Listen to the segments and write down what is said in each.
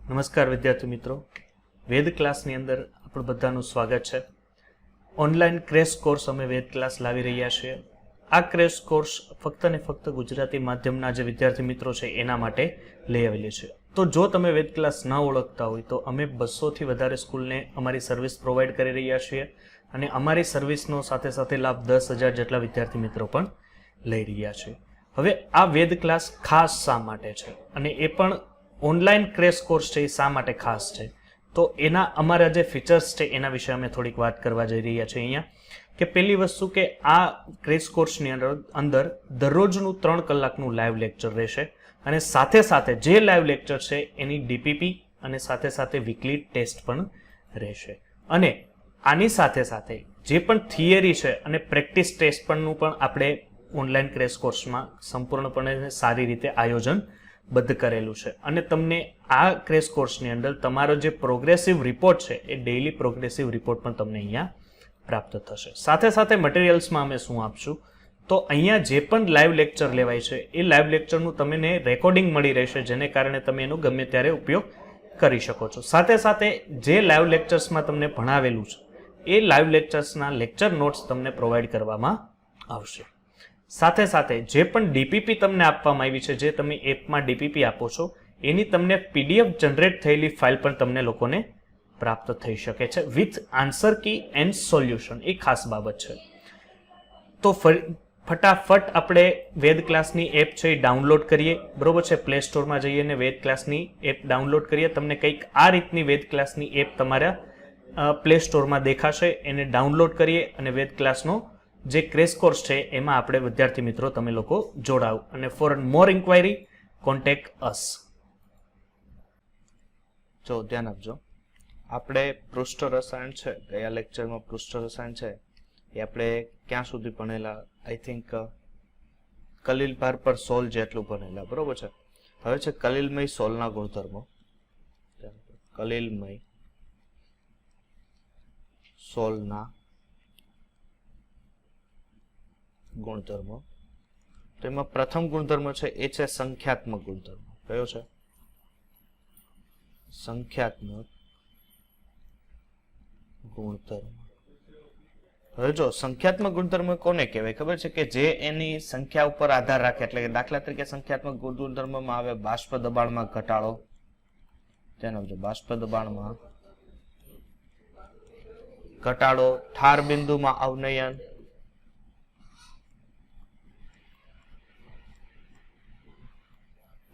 નમસ્કાર વિદ્યાર્થી મિત્રો, વેદ ક્લાસની અંદર આપણું બધાનું સ્વાગત છે. ઓનલાઈન ક્રેશ કોર્સ અમે વેદ ક્લાસ લાવી રહ્યા છીએ. આ ક્રેશ કોર્સ ફક્ત ને ફક્ત ગુજરાતી માધ્યમના જે વિદ્યાર્થી મિત્રો છે એના માટે લઈ આવેલી છે. તો જો તમે વેદ ક્લાસ ન ઓળખતા હોય તો અમે 200થી વધારે સ્કૂલને અમારી સર્વિસ પ્રોવાઈડ કરી રહ્યા છીએ અને અમારી સર્વિસનો સાથે સાથે લાભ 10,000 જેટલા વિદ્યાર્થી મિત્રો પણ લઈ રહ્યા છે. હવે આ વેદ ક્લાસ ખાસ શા માટે છે અને એ પણ ઓનલાઈન ક્રેશ કોર્સ છે એ શા માટે ખાસ છે, તો એના અમારા જે ફીચર્સ છે એના વિશે અમે થોડીક વાત કરવા જઈ રહ્યા છીએ અહીંયા. કે પહેલી વસ્તુ કે આ ક્રેશ કોર્સની અંદર દરરોજનું 3 કલાકનું લાઈવ લેક્ચર રહેશે અને સાથે સાથે જે લાઈવ લેક્ચર છે એની ડીપીપી અને સાથે સાથે વીકલી ટેસ્ટ પણ રહેશે. અને આની સાથે સાથે જે પણ થિયરી છે અને પ્રેક્ટિસ ટેસ્ટ પણનું પણ આપણે ઓનલાઈન ક્રેશ કોર્સમાં સંપૂર્ણપણે સારી રીતે આયોજન બદ્ધ કરેલું છે. અને તમને આ ક્રેશ કોર્સની અંદર તમારો જે પ્રોગ્રેસિવ રિપોર્ટ છે એ ડેઇલી પ્રોગ્રેસિવ રિપોર્ટ પણ તમને અહીંયા પ્રાપ્ત થશે. સાથે સાથે મટીરિયલ્સમાં અમે શું આપશું, તો અહીંયા જે પણ લાઈવ લેક્ચર લેવાય છે એ લાઈવ લેક્ચરનું તમને રેકોર્ડિંગ મળી રહેશે, જેને કારણે તમે એનો ગમે ત્યારે ઉપયોગ કરી શકો છો. સાથે સાથે જે લાઈવ લેક્ચર્સમાં તમને ભણાવેલું છે એ લાઈવ લેક્ચર્સના લેક્ચર નોટ્સ તમને પ્રોવાઈડ કરવામાં આવશે. સાથે સાથે જે પણ ડીપીપી તમને આપવામાં આવી છે, જે તમે એપમાં ડીપીપી આપો છો એની તમને પીડીએફ જનરેટ થયેલી ફાઇલ પણ તમને લોકોને પ્રાપ્ત થઈ શકે છે with answer key and solution. એ ખાસ બાબત છે. તો ફટાફટ આપણે વેદ ક્લાસની એપ છે એ ડાઉનલોડ કરીએ, બરોબર છે. પ્લે સ્ટોરમાં જઈએ અને વેદ ક્લાસની એપ ડાઉનલોડ કરીએ. તમને કંઈક આ રીતની વેદ ક્લાસની એપ તમારા પ્લે સ્ટોરમાં દેખાશે. એને ડાઉનલોડ કરીએ અને વેદ ક્લાસનો જે ક્રેશ કોર્સ છે એમાં આપણે વિદ્યાર્થી મિત્રો તમે લોકો જોડાઓ. અને ફોર મોર ઇન્ક્વાયરી કોન્ટેક્ટ અસ. જો ધ્યાન આપજો, આપણે પૃષ્ઠ રસાયણ છે, ગયા લેક્ચરમાં પૃષ્ઠ રસાયણ છે એ આપણે ક્યાં સુધી ભણેલા, આઈ થિંક કલીલ ભાર પર સોલ જેટલું ભણેલા, બરોબર છે. હવે છે કલીલમય સોલના ગુણધર્મો. કલીલમય સોલના ગુણધર્મો. તો એમાં પ્રથમ ગુણધર્મ છે એ છે સંખ્યાત્મક ગુણધર્મ. કયો છે? સંખ્યાત્મક ગુણધર્મ. હવે જો સંખ્યાત્મક ગુણધર્મ કોને કહેવાય ખબર છે? કે જે એની સંખ્યા ઉપર આધાર રાખે. એટલે કે દાખલા તરીકે સંખ્યાત્મક ગુણધર્મમાં આવે બાષ્પ દબાણમાં ઘટાડો. ધ્યાન આપજો, બાષ્પ દબાણમાં ઘટાડો, ઠાર બિંદુમાં અવનયન,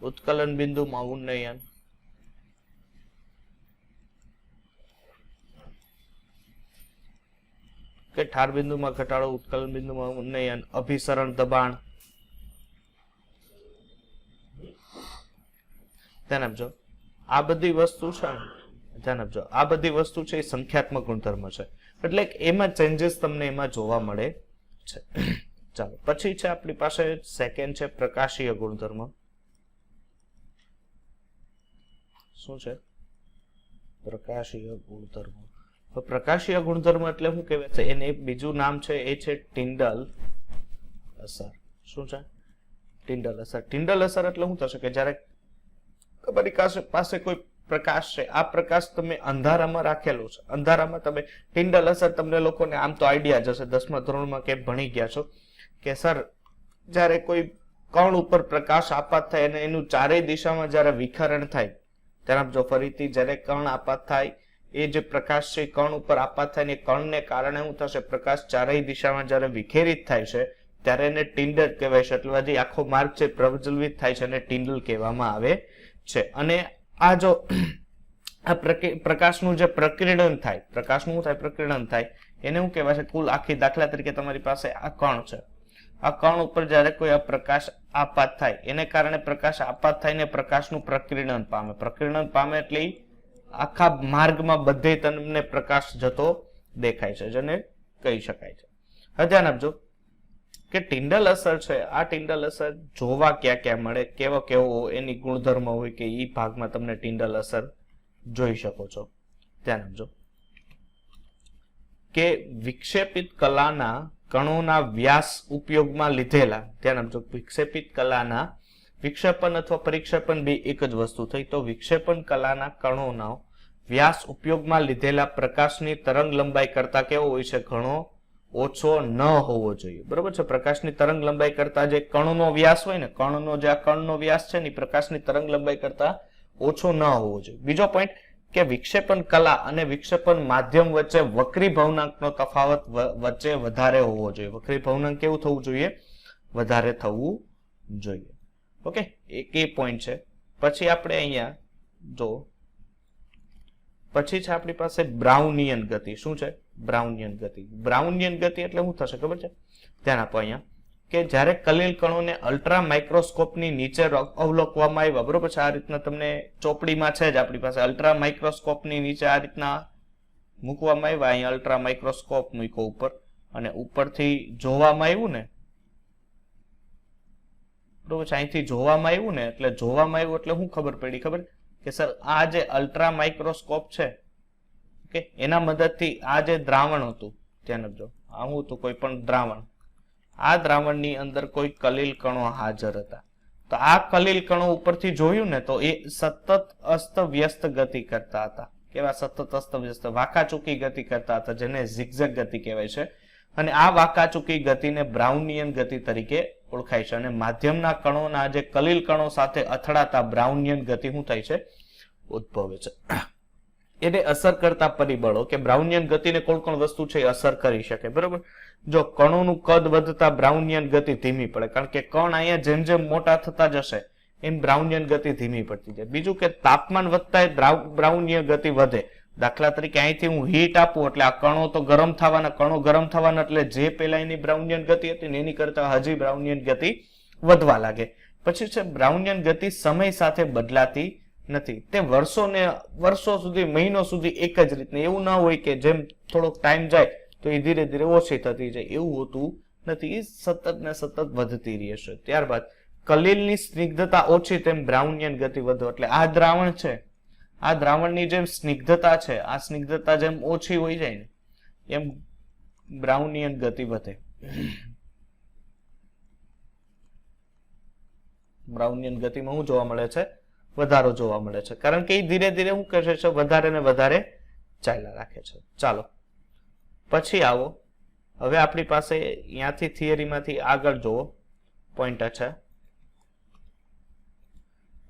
ઉત્કલન બિંદુમાં ઉન્નયન, કે ઠાર બિંદુમાં ઘટાડો, ઉત્કલન બિંદુમાં ઉન્નયન, અભિસરણ દબાણ. ધ્યાન આપજો, આ બધી વસ્તુ છે, ધ્યાન આપજો, આ બધી વસ્તુ છે એ સંખ્યાત્મક ગુણધર્મ છે. એટલે એમાં ચેન્જીસ તમને એમાં જોવા મળે છે. ચાલો, પછી છે આપણી પાસે સેકન્ડ છે પ્રકાશીય ગુણધર્મ. શું છે? પ્રકાશીય ગુણધર્મ. પ્રકાશીય ગુણધર્મ એટલે શું કહેવાય છે? એને બીજું નામ છે એ છે ટિન્ડલ અસર. શું છે? ટિન્ડલ અસર. ટિન્ડલ અસર એટલે શું થશે કે જ્યારે તમારી પાસે કોઈ પ્રકાશ છે, આ પ્રકાશ તમે અંધારામાં રાખેલો છે, અંધારામાં તમે ટિન્ડલ અસર, તમને લોકોને આમ તો આઈડિયા જ હશે, 10મા ધોરણમાં કેમ ભણી ગયા છો કે સર જ્યારે કોઈ કણ ઉપર પ્રકાશ આપાત થાય અને એનું ચારેય દિશામાં જ્યારે વિખરણ થાય, ત્યારે જો ફરીથી જ્યારે કણ આપાત થાય, એ જે પ્રકાશ છે કણ ઉપર આપાત થાય ને કણને કારણે શું થશે? પ્રકાશ ચારેય દિશામાં જ્યારે વિખેરિત થાય છે ત્યારે એને ટિન્ડલ કહેવાય છે. એટલે જે આખો માર્ગ છે પ્રજ્વલિત થાય છે અને ટિન્ડલ કહેવામાં આવે છે. અને આ જો આ પ્રકાશનું જે પ્રકીર્ણન થાય, પ્રકાશનું થાય પ્રકીર્ણન થાય, એને શું કહેવાય છે? કુલ આખી, દાખલા તરીકે તમારી પાસે આ કણ છે, આ કણ ઉપર જ્યારે કોઈ આ પ્રકાશ આપાત થાય, એને કારણે પ્રકાશ આપાત થઈને પ્રકાશનું પ્રકીર્ણન પામે. પ્રકીર્ણન પામે એટલે આખા માર્ગમાં બધે તમને પ્રકાશ જતો દેખાય છે, જેને કહી શકાય છે. હવે ધ્યાન આપજો કે ટિન્ડલ અસર છે, આ ટિન્ડલ અસર જોવા ક્યાં ક્યાં મળે, કેવો કેવો એની ગુણધર્મ હોય કે એ ભાગમાં તમને ટિન્ડલ અસર જોઈ શકો છો. ધ્યાન આપજો કે વિક્ષેપિત કલાના કણોના વ્યાસ ઉપયોગમાં લીધેલા, ધ્યાન આપજો, વિક્ષેપિત કલાના વિક્ષેપણ અથવા પરિક્ષેપણ બે એક જ વસ્તુ થઈ. તો વિક્ષેપણ કલાના કણોનો વ્યાસ ઉપયોગમાં લીધેલા પ્રકાશની તરંગ લંબાઈ કરતા કેવો હોય છે? ઘણો ઓછો ન હોવો જોઈએ. બરોબર છે. પ્રકાશની તરંગ લંબાઈ કરતા જે કણનો વ્યાસ હોય ને, કણનો જે આ કણનો વ્યાસ છે ને, પ્રકાશની તરંગ લંબાઈ કરતા ઓછો ન હોવો જોઈએ. બીજો પોઈન્ટ કે વિક્ષેપણ કલા અને વિક્ષેપણ માધ્યમ વચ્ચે વક્રી ભવનાંકનો તફાવત વચ્ચે વધારે હોવો જોઈએ. વક્રી ભવનાંક કેવું થવું જોઈએ? વધારે થવું જોઈએ. ઓકે, એક એ પોઈન્ટ છે. પછી આપણે અહીંયા જો પછી છે આપણી પાસે બ્રાઉનિયન ગતિ. શું છે? બ્રાઉનિયન ગતિ. બ્રાઉનિયન ગતિ એટલે શું થશે ખબર છે? ધ્યાન આપો અહીંયા કે જ્યારે કલીલ કણોને અલ્ટ્રા માઇક્રોસ્કોપની નીચે અવલોકવામાં આવ્યા, બરોબર છે, આ રીતના તમને ચોપડીમાં છે જ આપણી પાસે અલ્ટ્રા માઇક્રોસ્કોપની નીચે આ રીતના મૂકવામાં આવ્યા. અહીંયા અલ્ટ્રા માઇક્રોસ્કોપ મૂક્યો ઉપર અને ઉપરથી જોવામાં આવ્યું ને, બરોબર છે, અહીંથી જોવામાં આવ્યું ને, એટલે જોવામાં આવ્યું એટલે શું ખબર પડી? ખબર કે સર આ જે અલ્ટ્રા માઇક્રોસ્કોપ છે, ઓકે, એના મદદથી આ જે દ્રાવણ હતું, ધ્યાન આપજો, આ હું હતું કોઈ પણ દ્રાવણ, આ દ્રાવણની અંદર કોઈ કલીલ કણો હાજર હતા. તો આ કલીલ કણો ઉપરથી જોયું ને તો એ સતત અસ્ત વ્યસ્ત ગતિ કરતા હતા. કેવા? સતત અસ્ત વ્યસ્ત વાંકાચૂકી ગતિ કરતા હતા, જેને ઝિગઝેગ ગતિ કહેવાય છે. અને આ વાંકાચૂકી ગતિને બ્રાઉનિયન ગતિ તરીકે ઓળખાય છે. અને માધ્યમના કણોના જે કલીલ કણો સાથે અથડાતા બ્રાઉનિયન ગતિ શું થાય છે? ઉદ્ભવે છે. એને અસર કરતા પરિબળો કે બ્રાઉનિયન ગતિને કોણ કોણ વસ્તુ છે અસર કરી શકે? બરોબર. જો કણોનું કદ વધતા બ્રાઉનિયન ગતિ ધીમી પડે, કારણ કે કણ અહીંયા જેમ જેમ મોટા થતા જશે એમ બ્રાઉનિયન ગતિ ધીમી પડતી જાય. બીજું કે તાપમાન વધતા બ્રાઉનિયન ગતિ વધે. દાખલા તરીકે અહીંથી હું હીટ આપું એટલે આ કણો તો ગરમ થવાના, કણો ગરમ થવાના એટલે જે પેલા એની બ્રાઉનિયન ગતિ હતી ને એની કરતા હજી બ્રાઉનિયન ગતિ વધવા લાગે. પછી છે બ્રાઉનિયન ગતિ સમય સાથે બદલાતી નથી. તે વર્ષો સુધી, મહિનો સુધી એક જ રીતની. એવું ના હોય કે જેમ થોડોક ટાઈમ જાય તો એ ધીરે ધીરે ઓછી થતી જાય, એવું હોતું નથી. એ સતત ને સતત વધતી રહેશે. ત્યારબાદ કલીલની સ્નિગ્ધતા ઓછી તેમ બ્રાઉનિયન ગતિ વધે. એટલે આ દ્રાવણ છે, આ દ્રાવણની જેમ સ્નિગ્ધતા છે, આ સ્નિગ્ધતા જેમ ઓછી હોય જાય ને એમ બ્રાઉનિયન ગતિ વધે. બ્રાઉનિયન ગતિમાં શું જોવા મળે છે? વધારો જોવા મળે છે, કારણ કે એ ધીરે ધીરે શું કરે છે? વધારે ને વધારે ચાલ્યા રાખે છે. ચાલો પછી આવો, હવે આપણી પાસે અહીંયાથી થિયરીમાંથી આગળ જોવો પોઈન્ટ છે.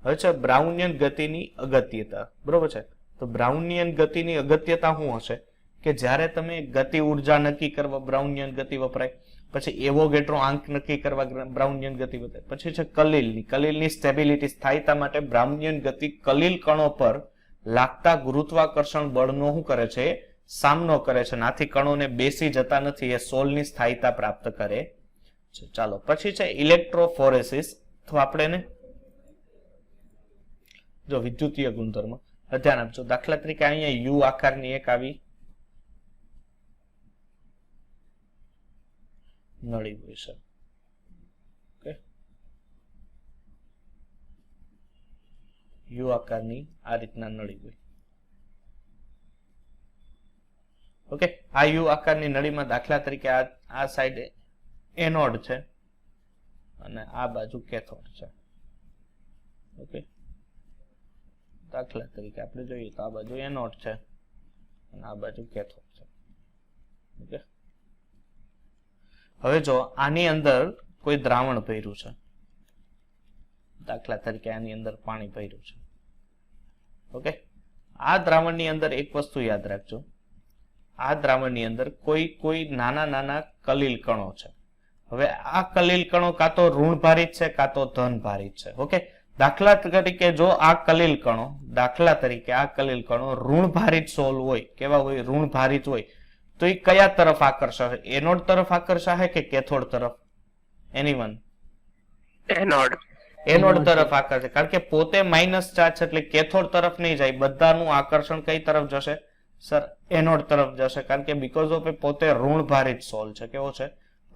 હવે છે બ્રાઉનિયન ગતિની અગત્યતા. બરોબર છે. તો બ્રાઉનિયન ગતિની અગત્યતા શું હશે? કે જ્યારે તમે ગતિ ઉર્જા નક્કી કરવા બ્રાઉનિયન ગતિ વપરાય. પછી એવોગેડ્રો આંક નક્કી કરવા બ્રાઉનિયન ગતિ વપરાય. પછી છે કલીલની સ્ટેબિલિટી, સ્થાયીતા માટે બ્રાઉનિયન ગતિ કલીલ કણો પર લાગતા ગુરુત્વાકર્ષણ બળનો શું કરે છે? સામનો કરે છે. આથી કણોને બેસી જતા નથી, એ સોલની સ્થાયીતા પ્રાપ્ત કરે છે. ચાલો પછી છે ઇલેક્ટ્રોફોરેસિસ. તો આપણે જો વિદ્યુતીય ગુણધર્મ ધ્યાન આપજો. દાખલા તરીકે અહીંયા યુ આકારની એક આવી નળી હોય છે, ઓકે, યુ આકારની આ રીતના નળી હોય. ઓકે, આ યુ આકારની નળીમાં દાખલા તરીકે આ સાઈડ એનોડ છે અને આ બાજુ કેથોડ છે. ઓકે, દાખલા તરીકે આપણે જોઈએ તો આ બાજુ એનોડ છે અને આ બાજુ કેથોડ છે. ઓકે, હવે જો આની અંદર કોઈ દ્રાવણ ભર્યું છે, દાખલા તરીકે આની અંદર પાણી ભર્યું છે. ઓકે, આ દ્રાવણની અંદર એક વસ્તુ યાદ રાખજો, આ દ્રાવણની અંદર કોઈ નાના નાના કલીલ કણો છે. હવે આ કલીલ કણો કાં તો ઋણ ભારિત છે કાં તો ધન ભારિત છે. ઓકે, દાખલા તરીકે જો આ કલીલ કણો, દાખલા તરીકે આ કલીલ કણો ઋણ ભારિત સોલ હોય, કેવા હોય? ઋણ ભારિત હોય, તો એ કયા તરફ આકર્ષાશે? એનોડ તરફ આકર્ષાશે કે કેથોડ તરફ? એનીવન? એનોડ તરફ આકર્ષે, કારણ કે પોતે માઇનસ ચાર્જ એટલે કેથોડ તરફ નહીં જાય. બધાનું આકર્ષણ કઈ તરફ જશે સર? એનોડ તરફ જશે, કારણ કે બીકોઝ ઓફ પોતે ઋણ ભારિત સોલ છે. કેવો છે?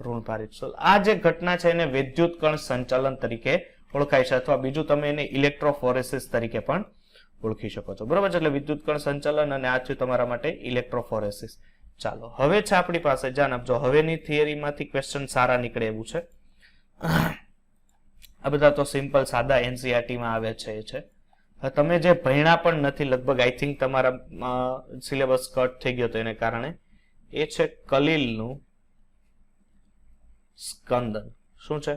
ઋણ ભારિત સોલ. આ જે ઘટના છે એને વિદ્યુત કણ સંચલન તરીકે ઓળખાય છે, અથવા બીજું તમે એને ઇલેક્ટ્રોફોરેસિસ તરીકે પણ ઓળખી શકો છો. બરોબર છે. એટલે વિદ્યુત કણ સંચલન અને આ છે તમારા માટે ઇલેક્ટ્રોફોરેસિસ. ચાલો હવે છે આપણી પાસે, ધ્યાન આપજો, હવેની થિયરીમાંથી ક્વેશ્ચન સારા નીકળે એવું છે. આ બધા તો સિમ્પલ સાદા એનસીઆરટી માં આવે છે એ છે. હવે તમે જે ભણ્યા પણ નથી લગભગ આઈ થિંક તમારા સિલેબસ કટ થઈ ગયો તો એને કારણે એ છે કલીલનું સ્કંદન. શું છે?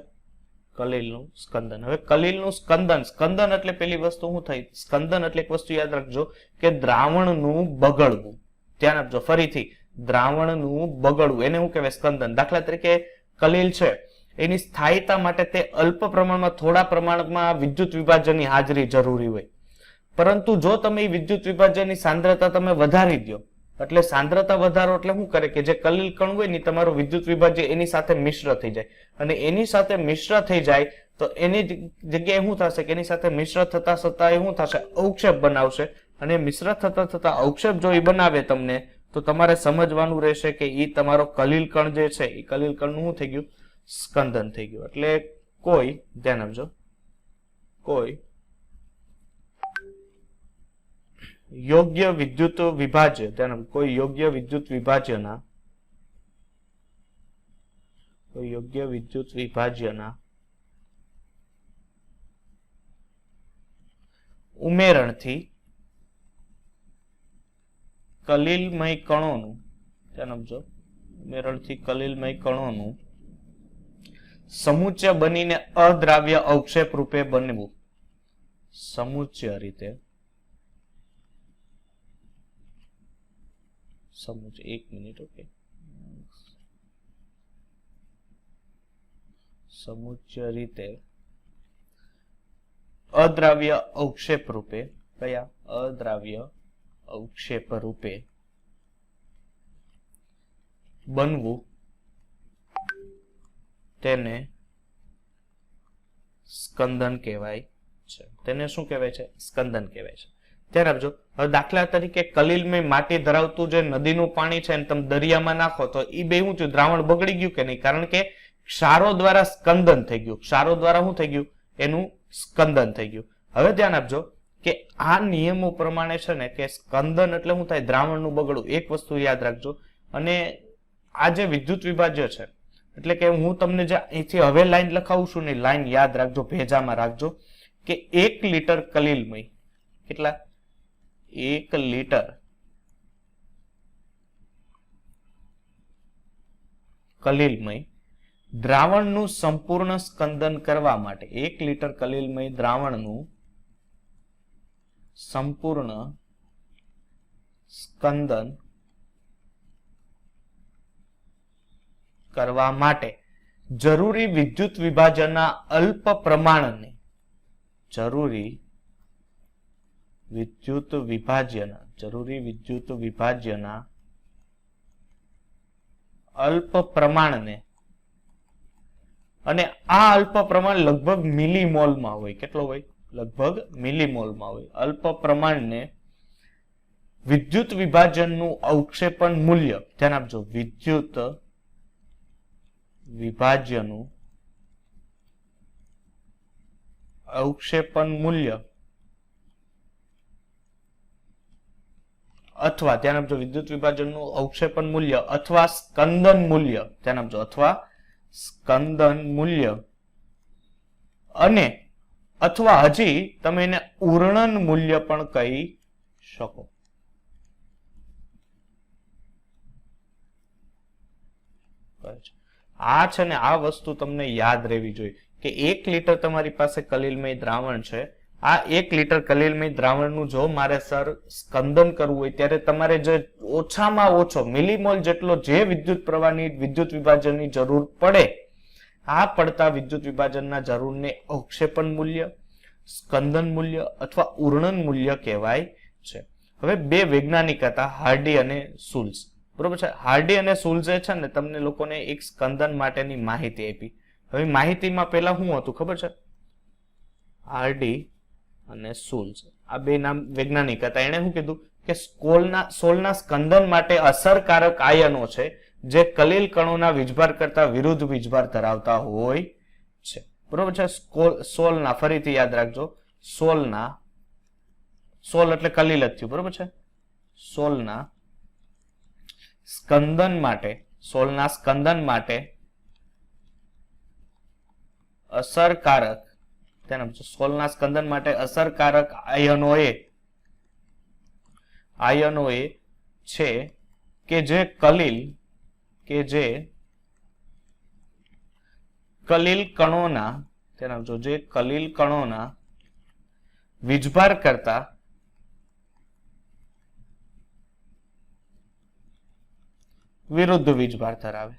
કલીલનું સ્કંદન. હવે કલીલનું સ્કંદન એટલે પેલી વસ્તુ શું થઈ? સ્કંદન એટલે એક વસ્તુ યાદ રાખજો કે દ્રાવણનું બગડવું. ધ્યાન આપજો ફરીથી, દ્રાવણનું બગડવું એને શું કહેવાય? સ્કંદન. દાખલા તરીકે કલીલ છે એની સ્થાયીતા માટે તે અલ્પ પ્રમાણમાં થોડા પ્રમાણમાં વિદ્યુત વિભાજનની હાજરી જરૂરી હોય, પરંતુ જો તમે વિદ્યુત વિભાજનની સાંદ્રતા તમે વધારી દો, એટલે સાંદ્રતા વધારો એટલે શું કરે કે જે કલીલ કણ હોય ને તમારું વિદ્યુત વિભાજ્ય એની સાથે મિશ્ર થઈ જાય, અને એની સાથે મિશ્ર થઈ જાય તો એની જગ્યાએ શું થશે કે એની સાથે મિશ્ર થતા થતા એ શું થશે? અવક્ષેપ બનાવશે, અને મિશ્ર થતા થતા અવક્ષેપ જો એ બનાવે તમને તો તમારે સમજવાનું રહેશે કે એ તમારો કલીલ કણ જે છે એ કલીલ કણનું શું થઈ ગયું? સ્કંદન થઈ ગયું. એટલે કોઈ, ધ્યાન આપજો, કોઈ યોગ્ય વિદ્યુત વિભાજ્ય, ધ્યાન, કોઈ યોગ્ય વિદ્યુત વિભાજ્યના ઉમેરણથી કલીલમય કણોનું, ધ્યાન આપજો, ઉમેરણથી કલીલમય કણોનું સમુચ્ચય બનીને અદ્રાવ્ય અવક્ષેપ રૂપે બનવું. સમુચ્ચય રીતે, સમુચ્ચય, એક મિનિટ, ઓકે, સમુચ્ચય રીતે અદ્રાવ્ય અવક્ષેપ રૂપે, કયા? અદ્રાવ્ય અવક્ષેપ રૂપે બનવું, તેને સ્કંદન કહેવાય છે. તેને શું કહેવાય છે? સ્કંદન કહેવાય છે. ધ્યાન આપજો. હવે દાખલા તરીકે કલીલમય માટી ધરાવતું જે નદીનું પાણી છે ને તમે દરિયામાં નાખો તો એ બે શું થયું? દ્રાવણ બગડી ગયું કે નહીં? કારણ કે ક્ષારો દ્વારા સ્કંદન થઈ ગયું. ક્ષારો દ્વારા શું થઈ ગયું? એનું સ્કંદન થઈ ગયું. હવે ધ્યાન આપજો કે આ નિયમો પ્રમાણે છે ને કે સ્કંદન એટલે શું થાય? દ્રાવણનું બગડવું. એક વસ્તુ યાદ રાખજો. અને આ જે વિદ્યુત વિભાજ્ય છે એટલે કે હું તમને જે અહીંથી હવે લાઈન લખાવું છું ને, લાઈન યાદ રાખજો, ભેજામાં રાખજો કે 1 લિટર કલીલમય, કેટલા? 1 લિટર કલીલમય દ્રાવણનું સંપૂર્ણ સ્કંદન કરવા માટે, 1 લિટર કલીલમય દ્રાવણનું સંપૂર્ણ સ્કંદન કરવા માટે જરૂરી વિદ્યુત વિભાજનના અલ્પ પ્રમાણને, જરૂરી વિદ્યુત વિભાજ્યના અલ્પ પ્રમાણને, અને આ અલ્પ પ્રમાણ લગભગ મિલીમોલમાં હોય. કેટલો હોય? લગભગ મિલીમોલમાં હોય. અલ્પ પ્રમાણને વિદ્યુત વિભાજનનું અવક્ષેપન મૂલ્ય, ધ્યાન આપજો, વિદ્યુત વિભાજ્યનું અવક્ષેપન મૂલ્ય અથવા, ધ્યાન આપજો, વિદ્યુત વિભાજનનું અવક્ષેપન મૂલ્ય અથવા સ્કંદન મૂલ્ય, ધ્યાન આપજો, અથવા સ્કંદન મૂલ્ય, અને અથવા હજી તમે એને ઉર્ણન મૂલ્ય પણ કહી શકો. આ છે ને, આ વસ્તુ તમને યાદ રહેવી જોઈએ કે 1 લિટર તમારી પાસે કલીલમય દ્રાવણ છે. આ 1 લિટર કલીલમય દ્રાવણનું જો મારે સર સ્કંદન કરવું હોય ત્યારે તમારે જે ઓછામાં ઓછો મિલીમોલ જેટલો જે વિદ્યુત પ્રવાહની વિદ્યુત વિભાજનની જરૂર પડે, આ પડતા વિદ્યુત વિભાજનના જરૂરને અવક્ષેપન મૂલ્ય, સ્કંદન મૂલ્ય અથવા ઉર્ણન મૂલ્ય કહેવાય છે. હવે બે વૈજ્ઞાનિક હતા, હાર્ડી અને સુલ્ઝ. બરોબર છે? હાર્ડી અને સુલ્ઝે છે ને તમને લોકોને એક સ્કંદન માટેની માહિતી આપી. હવે માહિતીમાં પહેલા શું હતું ખબર છે? હાર્ડી અને સુલ્ઝ, આ બે નામ વૈજ્ઞાનિક હતા. એને શું કીધું કે સોલના સ્કંદન માટે અસરકારક આયનો છે જે કલીલ કણોના વીજભાર કરતા વિરુદ્ધ વીજભાર ધરાવતા હોય છે. બરોબર છે? સોલના, ફરીથી યાદ રાખજો, સોલના, સોલ એટલે કલીલ જ થયું. બરોબર છે? સોલના સ્કંદન માટે અસરકારક ધ્યાન આપજો. સોલના સ્કંદન માટે અસરકારક આયનોએ છે કે જે કલીલ કણોના ધ્યાન આપજો, જે કલીલ કણોના વીજભાર કરતા વિરુદ્ધ વીજભાર ધરાવે.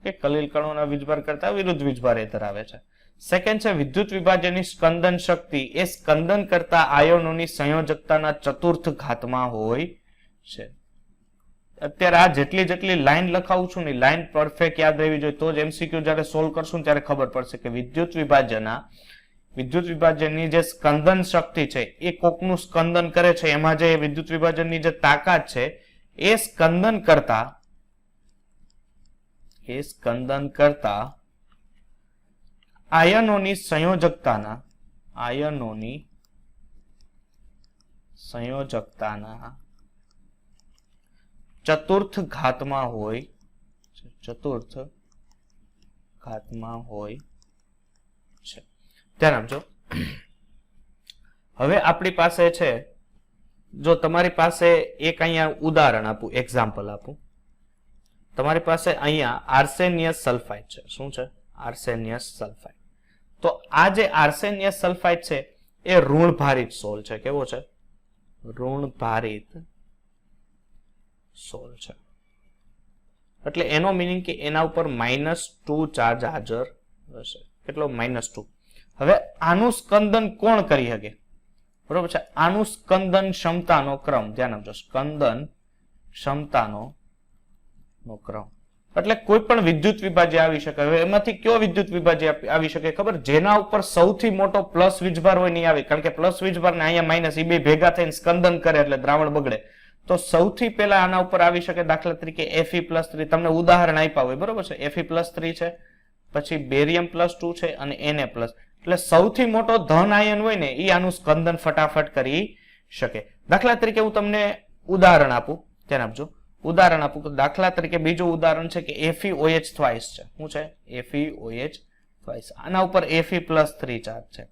કે કલીલ કણોના વીજભાર કરતા વિરુદ્ધ વીજભાર એ ધરાવે છે. સેકન્ડ છે વિદ્યુત વિભાજનની સ્કંદન શક્તિ એ સ્કંદન કરતા આયનોની સંયોજકતાના ચતુર્થ ઘાતમાં હોય છે. અત્યારે આ જેટલી લાઈન લખાવું છું ને લાઈન પરફેક્ટ યાદ રહેવી જોઈએ, તો જ એમસીક્યુ જયારે સોલ્વ કરશું ત્યારે ખબર પડશે કે વિદ્યુત વિભાજનની જે સ્કંદન શક્તિ છે એ કોકનું સ્કંદન કરે છે, એમાં જે વિદ્યુત વિભાજનની જે તાકાત છે એ સ્કંદન કરતા આયનોની સંયોજકતાના ચતુર્થ ઘાતમાં હોય છે. ધ્યાન આપજો. હવે આપણી પાસે છે, જો તમારી પાસે એક અહીંયા ઉદાહરણ આપું, એક્ઝામ્પલ આપું. તમારી પાસે અહીંયા આર્સેનિયસ સલ્ફાઇડ છે. શું છે? આર્સેનિયસ સલ્ફાઇડ. તો આ જે આર્સેનિયસ સલ્ફાઇડ છે એ ઋણભારિત સોલ છે. કેવો છે? ઋણભારિત સોલ છે. એટલે એનો મિનિંગ કે એના ઉપર -2 ચાર્જ હાજર હશે. કેટલો? -2. હવે આનું સ્કંદન કોણ કરી શકે? બરોબર છે. આનું સ્કંદન ક્ષમતાનો ક્રમ ધ્યાન આપજો. સ્કંદન ક્ષમતાનો ક્રમ એટલે કોઈ પણ વિદ્યુત વિભાજ્ય આવી શકે. હવે એમાંથી કયો વિદ્યુત વિભાજ્ય આવી શકે ખબર? જેના ઉપર સૌથી મોટો પ્લસ વીજભાર હોય નહીં આવે, કારણ કે પ્લસ વીજભાર ને અહીંયા માઇનસ એ બે ભેગા થઈને સ્કંદન કરે એટલે દ્રાવણ બગડે. તો સૌથી પહેલા આના ઉપર આવી શકે દાખલા તરીકે Fe+3. તમને ઉદાહરણ આપ્યા હોય, બરોબર છે. Fe+3 છે, પછી બેરિયમ+2 છે અને Na+. એટલે સૌથી મોટો ધન આયન હોય ને એ આનું સ્કંદન ફટાફટ કરી શકે. દાખલા તરીકે હું તમને ઉદાહરણ આપું, ધ્યાન આપજો. ઉદાહરણ આપું તો દાખલા તરીકે બીજું ઉદાહરણ છે કે FeOH ટ્વાઇસ છે. શું છે? FeOH twice. આના ઉપર Fe+3 ચાર્જ છે.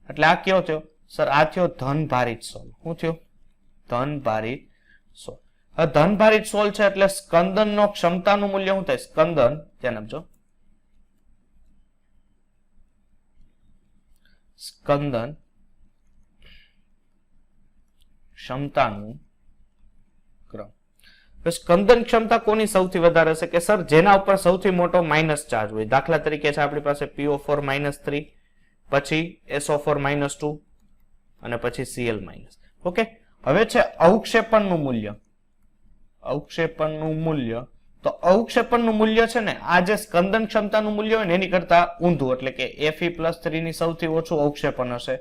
એટલે આ કયો થયો સર? આ થયો ધન ભારિત સોલ. શું થયો? ધન ભારિત સોલ. હવે ધન ભારિત સોલ છે એટલે સ્કંદનનો ક્ષમતાનું મૂલ્ય શું થાય? સ્કંદન ધ્યાન આપજો. સ્કંદન ક્ષમતાનું ક્રમ. સ્કંદન ક્ષમતા કોની સૌથી વધારે હશે? કે સર જેના ઉપર સૌથી મોટો માઇનસ ચાર્જ હોય. દાખલા તરીકે છે આપણી પાસે PO4-3, પછી SO4-2 અને પછી Cl-. ઓકે. હવે છે અવક્ષેપણનું મૂલ્ય. તો અવક્ષેપણનું મૂલ્ય છે ને આ જે સ્કંદન ક્ષમતાનું મૂલ્ય હોય ને એની કરતા ઊંધું, એટલે કે Fe+3 ની સૌથી ઓછું અવક્ષેપણ હશે,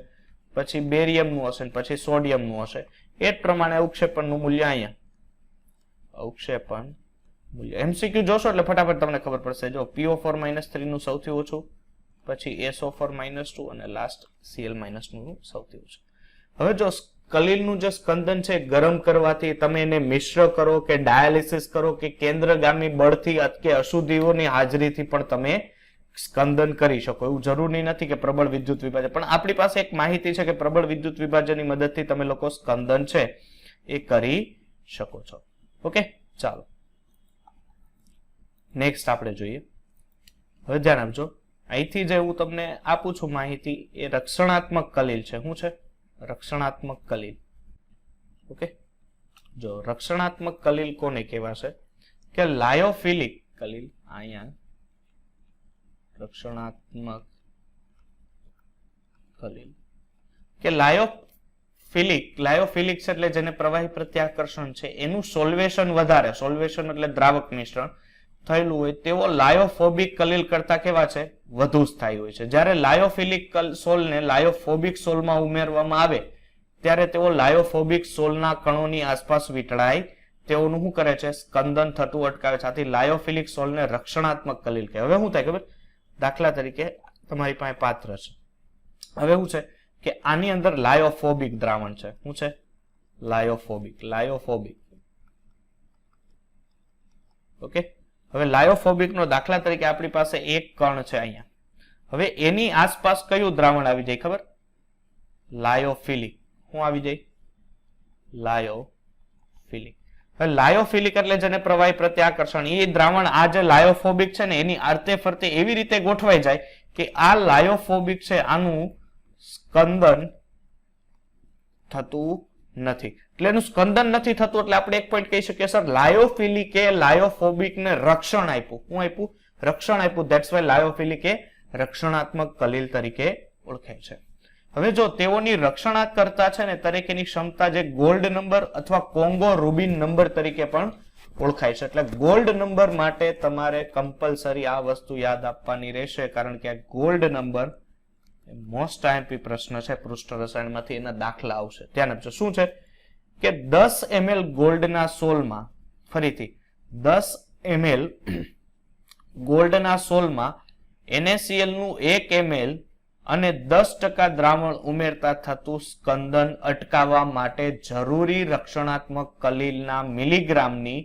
પછી બેરિયમનું હશે, પછી સોડિયમનું હશે. એ જ પ્રમાણે અવક્ષેપણનું મૂલ્ય અહીંયા અવક્ષેપણ મૂલ્ય MCQ જોશો એટલે ફટાફટ તમને ખબર પડશે. જો PO4-3 નું સૌથી ઓછું, પછી SO4-2 અને લાસ્ટ Cl- નું સૌથી ઓછું. હવે જો કલીલનું જે સ્કંદન છે ગરમ કરવાથી તમે એને મિશ્ર કરો કે ડાયાલિસિસ કરો કે કેન્દ્રગામી બળથી કે અશુદ્ધિઓની હાજરીથી પણ તમે સ્કંદન કરી શકો. એવું જરૂરી નથી કે પ્રબળ વિદ્યુત વિભાજન, પણ આપણી પાસે એક માહિતી છે કે પ્રબળ વિદ્યુત વિભાજનની મદદથી તમે લોકો સ્કંદન છે એ કરી શકો છો. ઓકે, ચાલો નેક્સ્ટ આપણે જોઈએ. હવે ધ્યાન આપજો. અહીંથી જે હું તમને આપું છું માહિતી એ રક્ષણાત્મક કલીલ છે. શું છે? રક્ષણાત્મક કલીલ. ઓકે, જો રક્ષણાત્મક કલીલ કોને કહેવાશે? કે લાયોફિલિક કલીલ. અહીંયા રક્ષણાત્મક કલીલ કે લાયોફિલિક છે એટલે જેને પ્રવાહી પ્રત્યાકર્ષણ છે એનું સોલ્વેશન વધારે, સોલ્વેશન એટલે દ્રાવક મિશ્રણ થયેલું હોય તેવો લાયોફોબિક કલીલ કરતા કેવા છે? વધુ સ્થાયી હોય છે. જ્યારે લાયોફિલિક સોલને લાયોફોબિક સોલમાં ઉમેરવામાં આવે ત્યારે તેઓ લાયોફોબિક સોલના કણોની આસપાસ વીંટળાય તેઓનું શું કરે છે? સ્કંદન થતું અટકાવે છે. આથી લાયોફિલિક સોલને રક્ષણાત્મક કલીલ કહે. હવે શું થાય ખબર? દાખલા તરીકે તમારી પાસે પાત્ર છે. હવે શું છે કે આની અંદર લાયોફોબિક દ્રાવણ છે. શું છે? લાયોફોબિક. ઓકે, હવે લાયોફોબિક નો દાખલા તરીકે આપણી પાસે એક કણ છે અહીંયા. હવે એની આસપાસ કયું દ્રાવણ આવી જાય ખબર? લાયોફિલિક. શું આવી જાય? લાયોફિલિક. હવે લાયોફિલિક એટલે જેને પ્રવાહી પ્રત્યે આકર્ષણ. એ દ્રાવણ આ જે લાયોફોબિક છે ને એની આરતે ફરતે એવી રીતે ગોઠવાઈ જાય કે આ લાયોફોબિક છે આનું સ્કંદન થતું નથી. એટલે એનું સ્કંદન નથી થતું એટલે આપણે એક પોઈન્ટ કહી શકીએ સર લાયોફિલિકે લાયોફોબિક ને રક્ષણ આપ્યું. શું આપ્યું? રક્ષણ આપ્યું. ધેટ્સ વાય લાયોફિલિક એ રક્ષણાત્મક કલીલ તરીકે ઓળખાય છે. હવે જો તેઓની રક્ષણાકર્તા છે ને તરીકેની ક્ષમતા જે ગોલ્ડ નંબર અથવા કોંગો રૂબિન નંબર તરીકે પણ ઓળખાય છે. એટલે ગોલ્ડ નંબર માટે તમારે કમ્પલસરી આ વસ્તુ યાદ આપવાની રહેશે કારણ કે આ ગોલ્ડ નંબર મોસ્ટ આઈએમપી પ્રશ્ન છે પૃષ્ઠ રસાયણમાંથી, એના દાખલા આવશે. ધ્યાન આપજો. શું છે કે 10 ml ગોલ્ડના સોલમાં, ફરીથી 10 ml ગોલ્ડના સોલમાં NaCl નું 1 ml અને 10% દ્રાવણ ઉમેરતા થતું સ્કંદન અટકાવવા માટે જરૂરી રક્ષણાત્મક કલીલના મિલીગ્રામની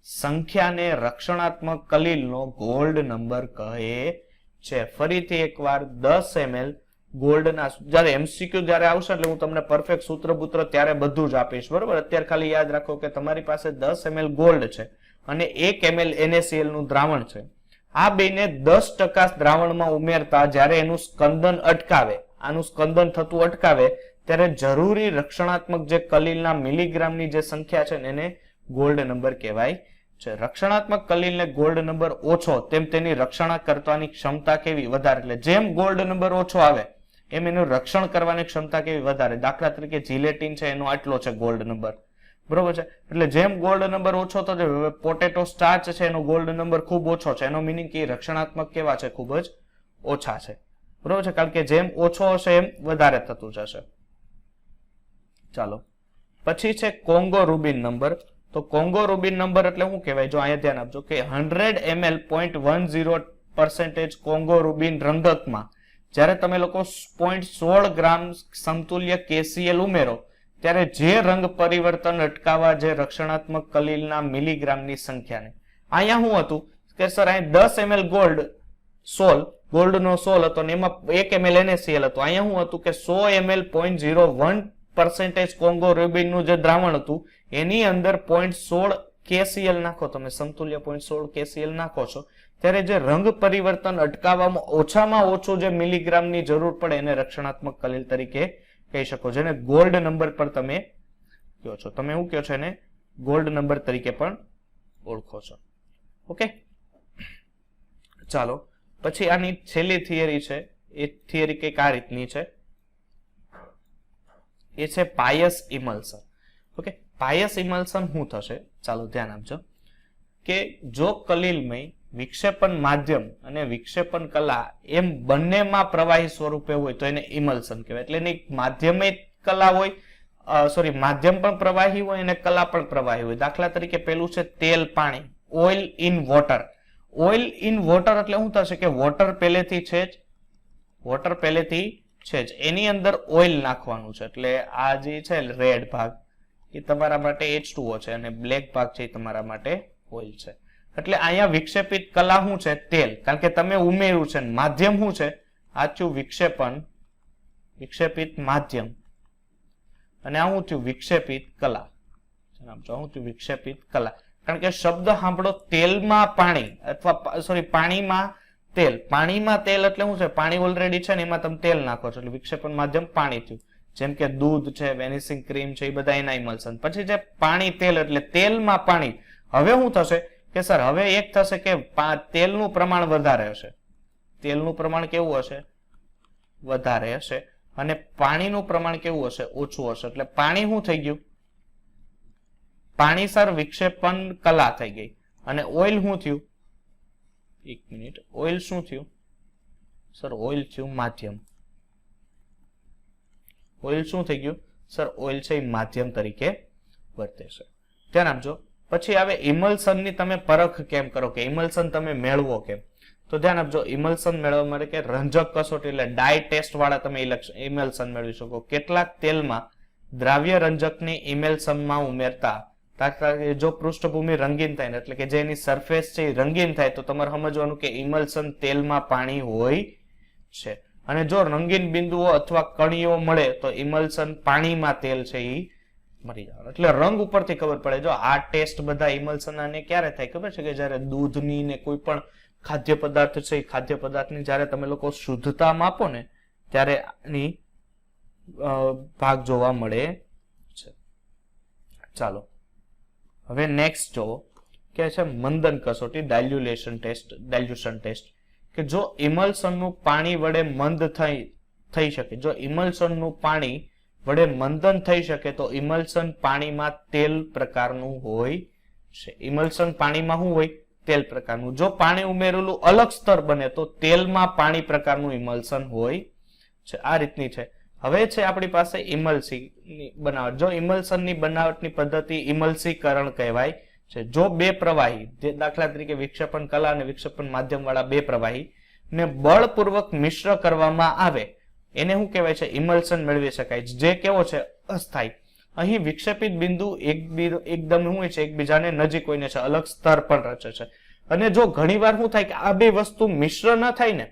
સંખ્યાને રક્ષણાત્મક કલીલનો ગોલ્ડ નંબર કહે છે. ફરીથી એકવાર 10 ml ગોલ્ડના, જ્યારે MCQ જ્યારે આવશે એટલે હું તમને પરફેક્ટ સૂત્ર ત્યારે બધું જ આપીશ, બરોબર? અત્યારે ખાલી યાદ રાખો કે તમારી પાસે 10 ml ગોલ્ડ છે અને 1 ml NaCl નું દ્રાવણ છે. આ બેને 10% દ્રાવણમાં ઉમેરતા જ્યારે એનું સ્કંદન અટકાવે, આનું સ્કંદન થતું અટકાવે ત્યારે જરૂરી રક્ષણાત્મક જે કલીલના મિલીગ્રામની જે સંખ્યા છે ને એને ગોલ્ડ નંબર કહેવાય છે. રક્ષણાત્મક કલીલને ગોલ્ડ નંબર ઓછો તેમ તેની રક્ષણા કરવાની ક્ષમતા કેવી? વધારે. એટલે જેમ ગોલ્ડ નંબર ઓછો આવે એમ એનું રક્ષણ કરવાની ક્ષમતા કેવી? વધારે. દાખલા તરીકે જીલેટીન છે એનો આટલો છે ગોલ્ડ નંબર, બરોબર છે? એટલે જેમ ગોલ્ડ નંબર ઓછો થતો જાય, પોટેટો સ્ટાર્ચ છે એનો ગોલ્ડ નંબર ખૂબ ઓછો છે, એનો મીનિંગ કે રક્ષણાત્મક કેવા છે? ખૂબ જ ઓછા છે, બરોબર છે? કારણ કે જેમ ઓછો હશે એમ વધારે થતું જશે. ચાલો, પછી છે કોંગો રૂબિન નંબર. તો કોંગો રૂબિન નંબર એટલે શું કહેવાય? જો અહીંયા ધ્યાન આપજો કે 100 ml 0.10% કોંગો રૂબિન રંગકમાં જ્યારે તમે લોકો 0.16 ગ્રામ સમતુલ્ય KCl ઉમેરો ત્યારે જે રંગ પરિવર્તન અટકાવવા જે રક્ષણાત્મક કલીલના મિલીગ્રામની સંખ્યાને, અહીંયા શું હતું કે સર અહીં 10 ml ગોલ્ડનો સોલ હતો ને એમાં 1 ml NaCl હતું. અહીંયા શું હતું કે 100 ml 0.01% કોંગો રૂબિનનું જે દ્રાવણ હતું એની અંદર 0.16 KCl નાખો, તમે સમતુલ્ય 0.16 KCl નાખો છો ત્યારે જે રંગ પરિવર્તન અટકાવવામાં ઓછામાં ઓછું જે મિલીગ્રામની જરૂર પડે એને રક્ષણાત્મક કલીલ તરીકે કહી શકો, જેને ગોલ્ડ નંબર પર તમે કહો છો. તમે શું કહો છો? એને ગોલ્ડ નંબર તરીકે પણ ઓળખો છો. ઓકે, ચાલો પછી આની છેલ્લી થિયરી છે. એ થિયરી કઈક આ રીતની છે, એ છે pious emulsion. Okay, pious emulsion શું થશે? ચાલો ધ્યાન આપજો કે જો કલીલમય વિક્ષેપણ માધ્યમ અને વિક્ષેપણ કલા એમ બંનેમાં પ્રવાહી સ્વરૂપે હોય તો એને ઇમલ્સન કહેવાય. એટલે એની માધ્યમય કલા હોય, માધ્યમ પણ પ્રવાહી હોય અને કલા પણ પ્રવાહી હોય. દાખલા તરીકે પેલું છે તેલ પાણી, oil in water. Oil in water એટલે શું થશે કે વોટર પહેલેથી છે જ, એની અંદર ઓઇલ નાખવાનું છે. એટલે આ જે છે રેડ ભાગ એ તમારા માટે H2O છે અને બ્લેક ભાગ છે એ તમારા માટે ઓઇલ છે. એટલે અહીંયા વિક્ષેપિત કલા શું છે? તેલ, કારણ કે તમે ઉમેર્યું છે. માધ્યમ શું છે? આચું વિક્ષેપિત માધ્યમ અને આ શું થયું? વિક્ષેપિત કલા. શું થયું? વિક્ષેપિત કલા. કારણ કે શબ્દ સાંભળો, તેલમાં પાણી અથવા પાણીમાં તેલ. પાણીમાં તેલ એટલે શું છે? પાણી ઓલરેડી છે ને એમાં તમે તેલ નાખો છો એટલે વિક્ષેપણ માધ્યમ પાણી થયું. જેમ કે દૂધ છે, વેનિસિંગ ક્રીમ છે, એ બધા એના ઇમલ્સન. પછી જે પાણી તેલ એટલે તેલમાં પાણી. હવે શું થશે કે સર હવે એક થશે કે તેલનું પ્રમાણ વધારે હશે. તેલનું પ્રમાણ કેવું હશે? વધારે હશે. અને પાણીનું પ્રમાણ કેવું હશે? ઓછું હશે. એટલે પાણી શું થઈ ગયું? પાણી સર વિક્ષેપણ કલા થઈ ગઈ. અને ઓઇલ શું થયું? એક મિનિટ, ઓઇલ શું થયું સર? ઓઇલ થયું માધ્યમ. ઓઇલ શું થઈ ગયું સર? ઓઇલ છે એ માધ્યમ તરીકે વર્તે છે. ધ્યાન આપજો. પછી આવે ઇમલ્સનની તમે પરખ કેમ કરો, કે ઇમલ્સન તમે મેળવો કેમ? તો ધ્યાન આપજો, ઇમલ્સન મેળવવા માટે કે રંજક કસોટી એટલે ડાય ટેસ્ટ વાળા તમે ઇમલ્સન મેળવી શકો. કેટલાક તેલમાં દ્રાવ્ય રંજકની ઇમલ્સનમાં ઉમેરતા દાખલા તરીકે જો પૃષ્ઠભૂમિ રંગીન થાય ને એટલે કે જે એની સરફેસ છે એ રંગીન થાય તો તમારે સમજવાનું કે ઇમલ્શન તેલમાં પાણી હોય છે, અને જો રંગીન બિંદુઓ અથવા કણીઓ મળે તો ઇમલ્શન પાણીમાં તેલ છે એ મરી જવાનું. એટલે રંગ ઉપરથી ખબર પડે. જો આ ટેસ્ટ બધા ઇમલ્શન આને ક્યારે થાય ખબર છે કે જ્યારે દૂધની ને કોઈ પણ ખાદ્ય પદાર્થ છે એ ખાદ્ય પદાર્થની જ્યારે તમે લોકો શુદ્ધતા માપો ને ત્યારે આની ભાગ જોવા મળે છે. ચાલો હવે નેક્સ્ટ જો કે છે મંદન કસોટી, ડાયલ્યુશન ટેસ્ટ, કે જો ઇમલ્શનનું પાણી વડે મંદ થઈ શકે, જો ઇમલ્શનનું પાણી વડે મંદન થઈ શકે તો ઇમલ્શન પાણીમાં તેલ પ્રકારનું હોય છે. ઇમલ્શન પાણીમાં શું હોય? તેલ પ્રકારનું. જો પાણી ઉમેરેલું અલગ સ્તર બને તો તેલમાં પાણી પ્રકારનું ઇમલ્શન હોય છે. આ રીતની છે. હવે છે આપણી પાસે ઇમલ્સી બનાવટ. જો ઇમલ્શનની બનાવટની પદ્ધતિ ઇમલ્સીકરણ કહેવાય છે. જો બે પ્રવાહી, જે દાખલા તરીકે વિક્ષેપણ કલા અને વિક્ષેપણ માધ્યમ વાળા બે પ્રવાહી ને બળપૂર્વક મિશ્ર કરવામાં આવે એને શું કહેવાય છે? ઇમલ્શન મેળવી શકાય. જે કેવો છે? અસ્થાયી. અહીં વિક્ષેપિત બિંદુ એકદમ શું હોય છે? એકબીજાને નજીક હોઈને છે, અલગ સ્તર પણ રચે છે. અને જો ઘણીવાર શું થાય કે આ બે વસ્તુ મિશ્ર ન થાય ને,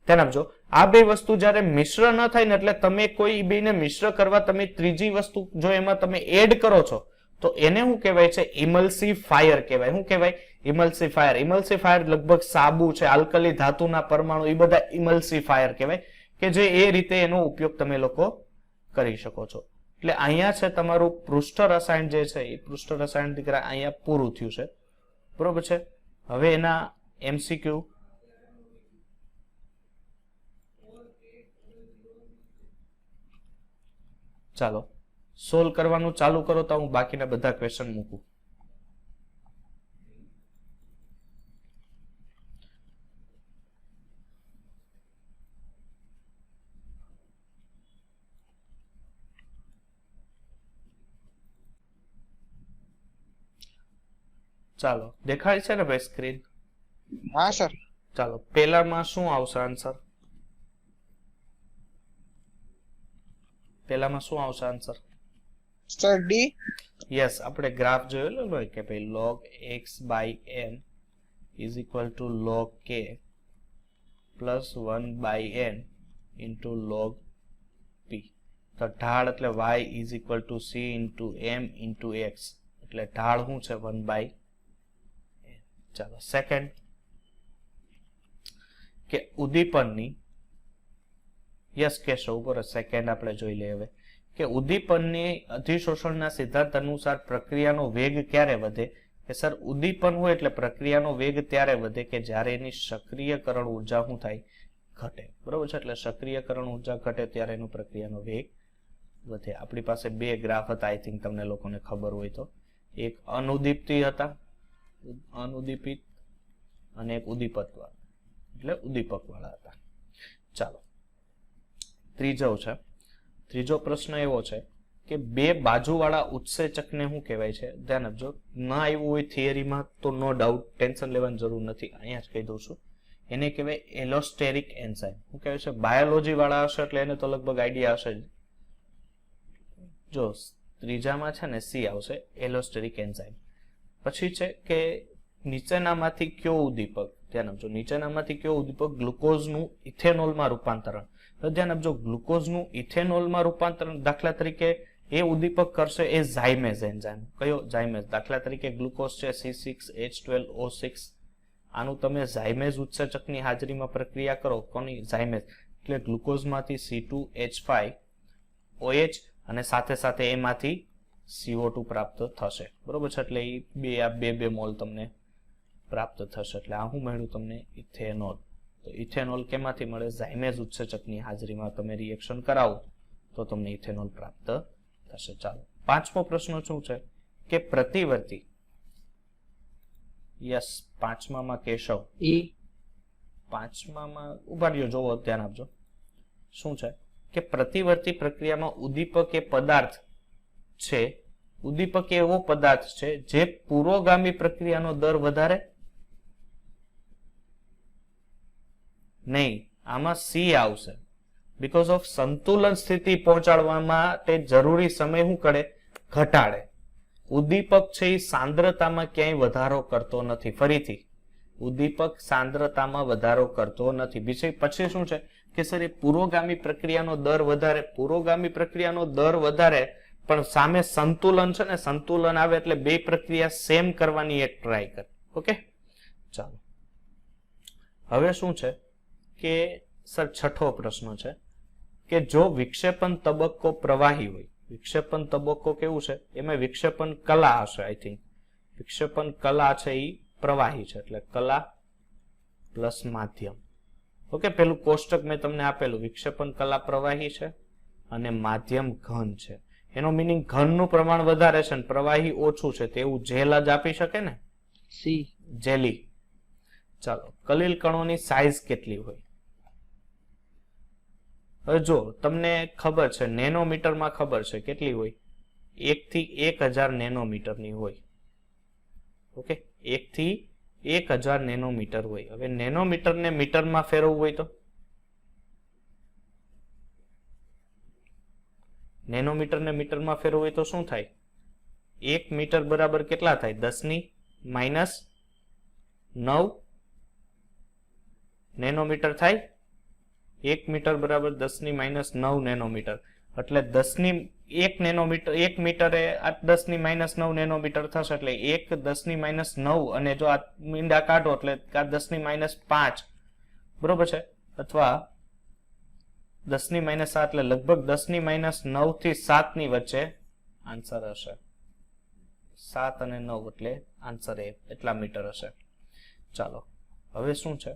ધ્યાન આપજો, આ બે વસ્તુ જયારે મિશ્ર ન થાય ને એટલે તમે કોઈ બેને મિશ્ર કરવા તમે ત્રીજી વસ્તુ જો એમાં તમે એડ કરો છો તો એને શું કહેવાય છે? ઇમલ્સીફાયર કહેવાય. શું કહેવાય? ઇમલ્સીફાયર. ઇમલ્સીફાયર લગભગ સાબુ છે, આલ્કલી ધાતુના પરમાણુ, એ બધા ઇમલ્સીફાયર કહેવાય કે જે એ રીતે એનો ઉપયોગ તમે લોકો કરી શકો છો. એટલે અહીંયા છે તમારું પૃષ્ઠ રસાયણ જે છે એ પૃષ્ઠ રસાયણ દીકરા અહીંયા પૂરું થયું છે. બરોબર છે. હવે એના MCQ ચાલો સોલ્વ કરવાનું ચાલુ કરો તો હું બાકીના બધા ક્વેશ્ચન મૂકું. ચાલો દેખાય છે ને ભાઈ સ્ક્રીન? હા સર. ચાલો પેલામાં શું આવશે આન્સર? પેલામાં શું આવશે આન્સર? Sir D. યસ, આપણે ગ્રાફ જોયેલો હોય કે ભાઈ log x by n is equal to log k plus 1 by n into log p. તો ઢાળ એટલે y is equal to c into m into x, એટલે ઢાળ શું છે? 1 by n. ચાલો સેકન્ડ કે ઉદ્દીપનની, યસ કેશવ ઉપર સેકન્ડ આપણે જોઈ લઈએ હવે કે ઉદ્દીપનની અધિશોષણના સિદ્ધાંત અનુસાર પ્રક્રિયાનો વેગ ક્યારે વધે? કે સર ઉદ્દીપન હોય એટલે પ્રક્રિયાનો વેગ ત્યારે વધે કે જ્યારે એની સક્રિયકરણ ઉર્જા શું થાય? ઘટે. બરોબર છે. એટલે સક્રિયકરણ ઉર્જા ઘટે ત્યારે એનો પ્રક્રિયાનો વેગ વધે. આપણી પાસે બે ગ્રાફ હતા, આઈ થિંક તમને લોકોને ખબર હોય તો. એક અનુદીપ્તિ હતા, અનુદીપિત, અને એક ઉદ્દીપક વાળા, એટલે ઉદ્દીપક વાળા હતા. ચાલો ત્રીજો પ્રશ્ન એવો છે કે બે બાજુવાળા ઉત્સેચકને શું કહેવાય છે? ધ્યાન આપજો, ના આવ્યું હોય થિયરીમાં તો નો ડાઉટ, ટેન્શન લેવાની જરૂર નથી, અહીંયા જ કહી દઉં છું. એને કહેવાય એલોસ્ટેરિક એન્ઝાઇમ. શું કહેવાય છે? બાયોલોજી વાળા હશે એટલે એને તો લગભગ આઈડિયા હશે જ. જો ત્રીજામાં છે ને સી આવશે, એલોસ્ટેરિક એન્ઝાઇમ. પછી છે કે નીચેનામાંથી કયો ઉદ્દીપક, ધ્યાન આપજો, નીચેનામાંથી કયો ઉદ્દીપક ગ્લુકોઝનું ઇથેનોલમાં રૂપાંતરણ? તો ધ્યાન આપજો, ગ્લુકોઝનું ઇથેનોલમાં રૂપાંતરણ દાખલા તરીકે એ ઉદ્દીપક કરશે એ ઝાયમેઝ એન્ઝાઇમ. કયો? ઝાયમેઝ. દાખલા તરીકે ગ્લુકોઝ છે C6H12O6, આનું તમે ઝાયમેઝ ઉત્સેચકની હાજરીમાં પ્રક્રિયા કરો, કોની? ઝાયમેઝ. એટલે ગ્લુકોઝમાંથી C2H5OH અને સાથે સાથે એમાંથી CO2 પ્રાપ્ત થશે. બરોબર છે. એટલે આ બે મોલ તમને પ્રાપ્ત થશે. એટલે આ શું મળ્યું તમને? ઇથેનોલ. તો ઇથેનોલ કેમાંથી મળે? ઝાયમેઝ ઉત્સેચકની હાજરીમાં તમે રિએક્શન કરાવો તો તમને ઇથેનોલ પ્રાપ્ત થશે. ચાલો પાંચમો પ્રશ્ન શું છે કે પ્રતિવર્તી, યસ પાંચમામાં કેશવ, પાંચમામાં ઉભા રહ્યો, જોવો ધ્યાન આપજો. શું છે કે પ્રતિવર્તી પ્રક્રિયામાં ઉદ્દીપક એ પદાર્થ છે, ઉદ્દીપક એવો પદાર્થ છે જે પુરોગામી પ્રક્રિયાનો દર વધારે નહીં. આમાં સી આવશે. બીકોઝ ઓફ સંતુલન સ્થિતિ પહોંચાડવા માટે જરૂરી સમય શું કરે? ઘટાડે. ઉદ્દીપક છે એ સાંદ્રતામાં ક્યાંય વધારો કરતો નથી. ફરીથી ઉદ્દીપક સાંદ્રતામાં વધારો કરતો નથી. પછી શું છે કે સર એ પુરોગામી પ્રક્રિયાનો દર વધારે, પુરોગામી પ્રક્રિયાનો દર વધારે પણ સામે સંતુલન છે ને, સંતુલન આવે એટલે બે પ્રક્રિયા સેમ કરવાની એક ટ્રાય કર. ઓકે, ચાલો હવે શું છે કે સર છઠ્ઠો પ્રશ્ન છે કે જો વિક્ષેપણ તબક્કો પ્રવાહી હોય, વિક્ષેપણ તબક્કો કેવું છે, એમાં વિક્ષેપણ કલા હશે. આઈ થિંક વિક્ષેપણ કલા છે એ પ્રવાહી છે, એટલે કલા પ્લસ માધ્યમ. ઓકે, પેલું કોષ્ટક મેં તમને આપેલું, વિક્ષેપણ કલા પ્રવાહી છે અને માધ્યમ ઘન છે. એનો મીનિંગ ઘનનું પ્રમાણ વધારે છે અને પ્રવાહી ઓછું છે, તેવું જેલ જ આપી શકે ને, સી જેલી. ચાલો, કલીલ કણોની સાઈઝ કેટલી હોય? હવે જો તમને ખબર છે, નેનોમીટરમાં ખબર છે કેટલી હોય, 1 થી 1000 નેનોમીટરની હોય. ઓકે, 1 થી 1000 નેનોમીટર હોય. હવે નેનોમીટરને મીટરમાં ફેરવવું હોય તો નેનોમીટરને મીટરમાં ફેરવવું હોય તો શું થાય? 1 મીટર બરાબર કેટલા થાય? 10⁻⁹ નેનોમીટર થાય. 1 મીટર બરાબર 10⁻⁹ નેનોમીટર. એટલે 1 નેનોમીટર, 1 મીટરે 10⁻⁹ નેનોમીટર થશે. એટલે 1 10⁻⁹ અને જો આ મીંડા કાઢો એટલે 10⁻5 બરોબર છે, અથવા 10⁻7 એટલે લગભગ 10⁻9 થી 7 ની વચ્ચે આન્સર હશે. 7 અને 9 એટલે આન્સર એટલા મીટર હશે. ચાલો હવે શું છે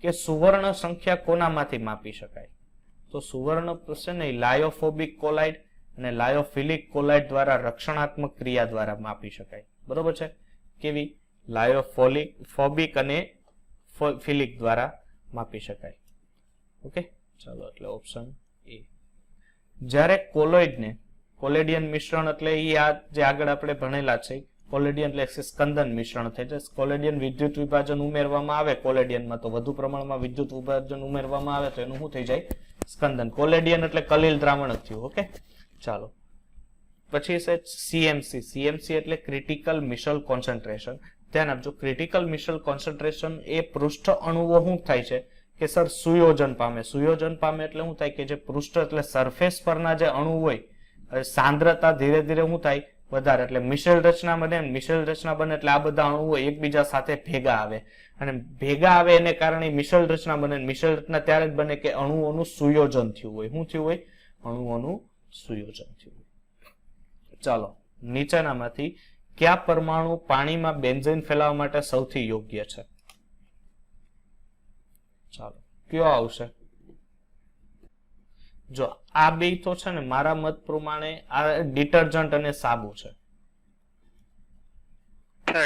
કે સુવર્ણ સંખ્યા કોનામાંથી માપી શકાય? તો સુવર્ણ છે ને લાયોફોબિક કોલાઇડ અને લાયોફિલિક કોલાઇડ દ્વારા રક્ષણાત્મક ક્રિયા દ્વારા માપી શકાય. બરોબર છે? કેવી? લાયોફોબિક અને ફિલિક દ્વારા માપી શકાય. ઓકે, ચાલો એટલે ઓપ્શન એ. જ્યારે કોલોઇડને, કોલેડિયન મિશ્રણ એટલે એ આ જે આગળ આપણે ભણેલા છે, કોલેડિયન એટલે સ્કંદન મિશ્રણ થાય છે. કોલેડિયન વિદ્યુત વિભાજન ઉમેરવામાં આવે કોલેડિયનમાં, તો વધુ પ્રમાણમાં વિદ્યુત વિભાજન ઉમેરવામાં આવે તો એનું શું થઈ જાય? સ્કંદન. કોલેડિયન એટલે કલીલ દ્રાવણ જ થયું. ઓકે, ચાલો પછી છે સીએમસી. સીએમસી એટલે ક્રિટિકલ મિશલ કોન્સન્ટ્રેશન. ધ્યાન આપજો, ક્રિટિકલ મિશલ કોન્સન્ટ્રેશન એ પૃષ્ઠ અણુઓ શું થાય છે કે સર સુયોજન પામે. સુયોજન પામે એટલે શું થાય કે જે પૃષ્ઠ એટલે સરફેસ પરના જે અણુ હોય, સાંદ્રતા ધીરે ધીરે શું થાય? વધારે. એટલે મિશેલ રચના બને. મિશેલ રચના બને એટલે આ બધા અણુઓ એકબીજા સાથે ભેગા આવે, અને ભેગા આવે એને કારણે મિશેલ રચના બને. મિશેલ રચના ત્યારે જ બને કે અણુઓનું સુયોજન થયું હોય. શું થયું હોય? અણુઓનું સુયોજન થયું હોય. ચાલો, નીચેનામાંથી કયા પરમાણુ પાણીમાં બેન્ઝીન ફેલાવવા માટે સૌથી યોગ્ય છે? ચાલો, કયો આવશે? જો આ બે તો છે ને મારા મત પ્રમાણે આ ડિટર્જન્ટ અને સાબુ છે.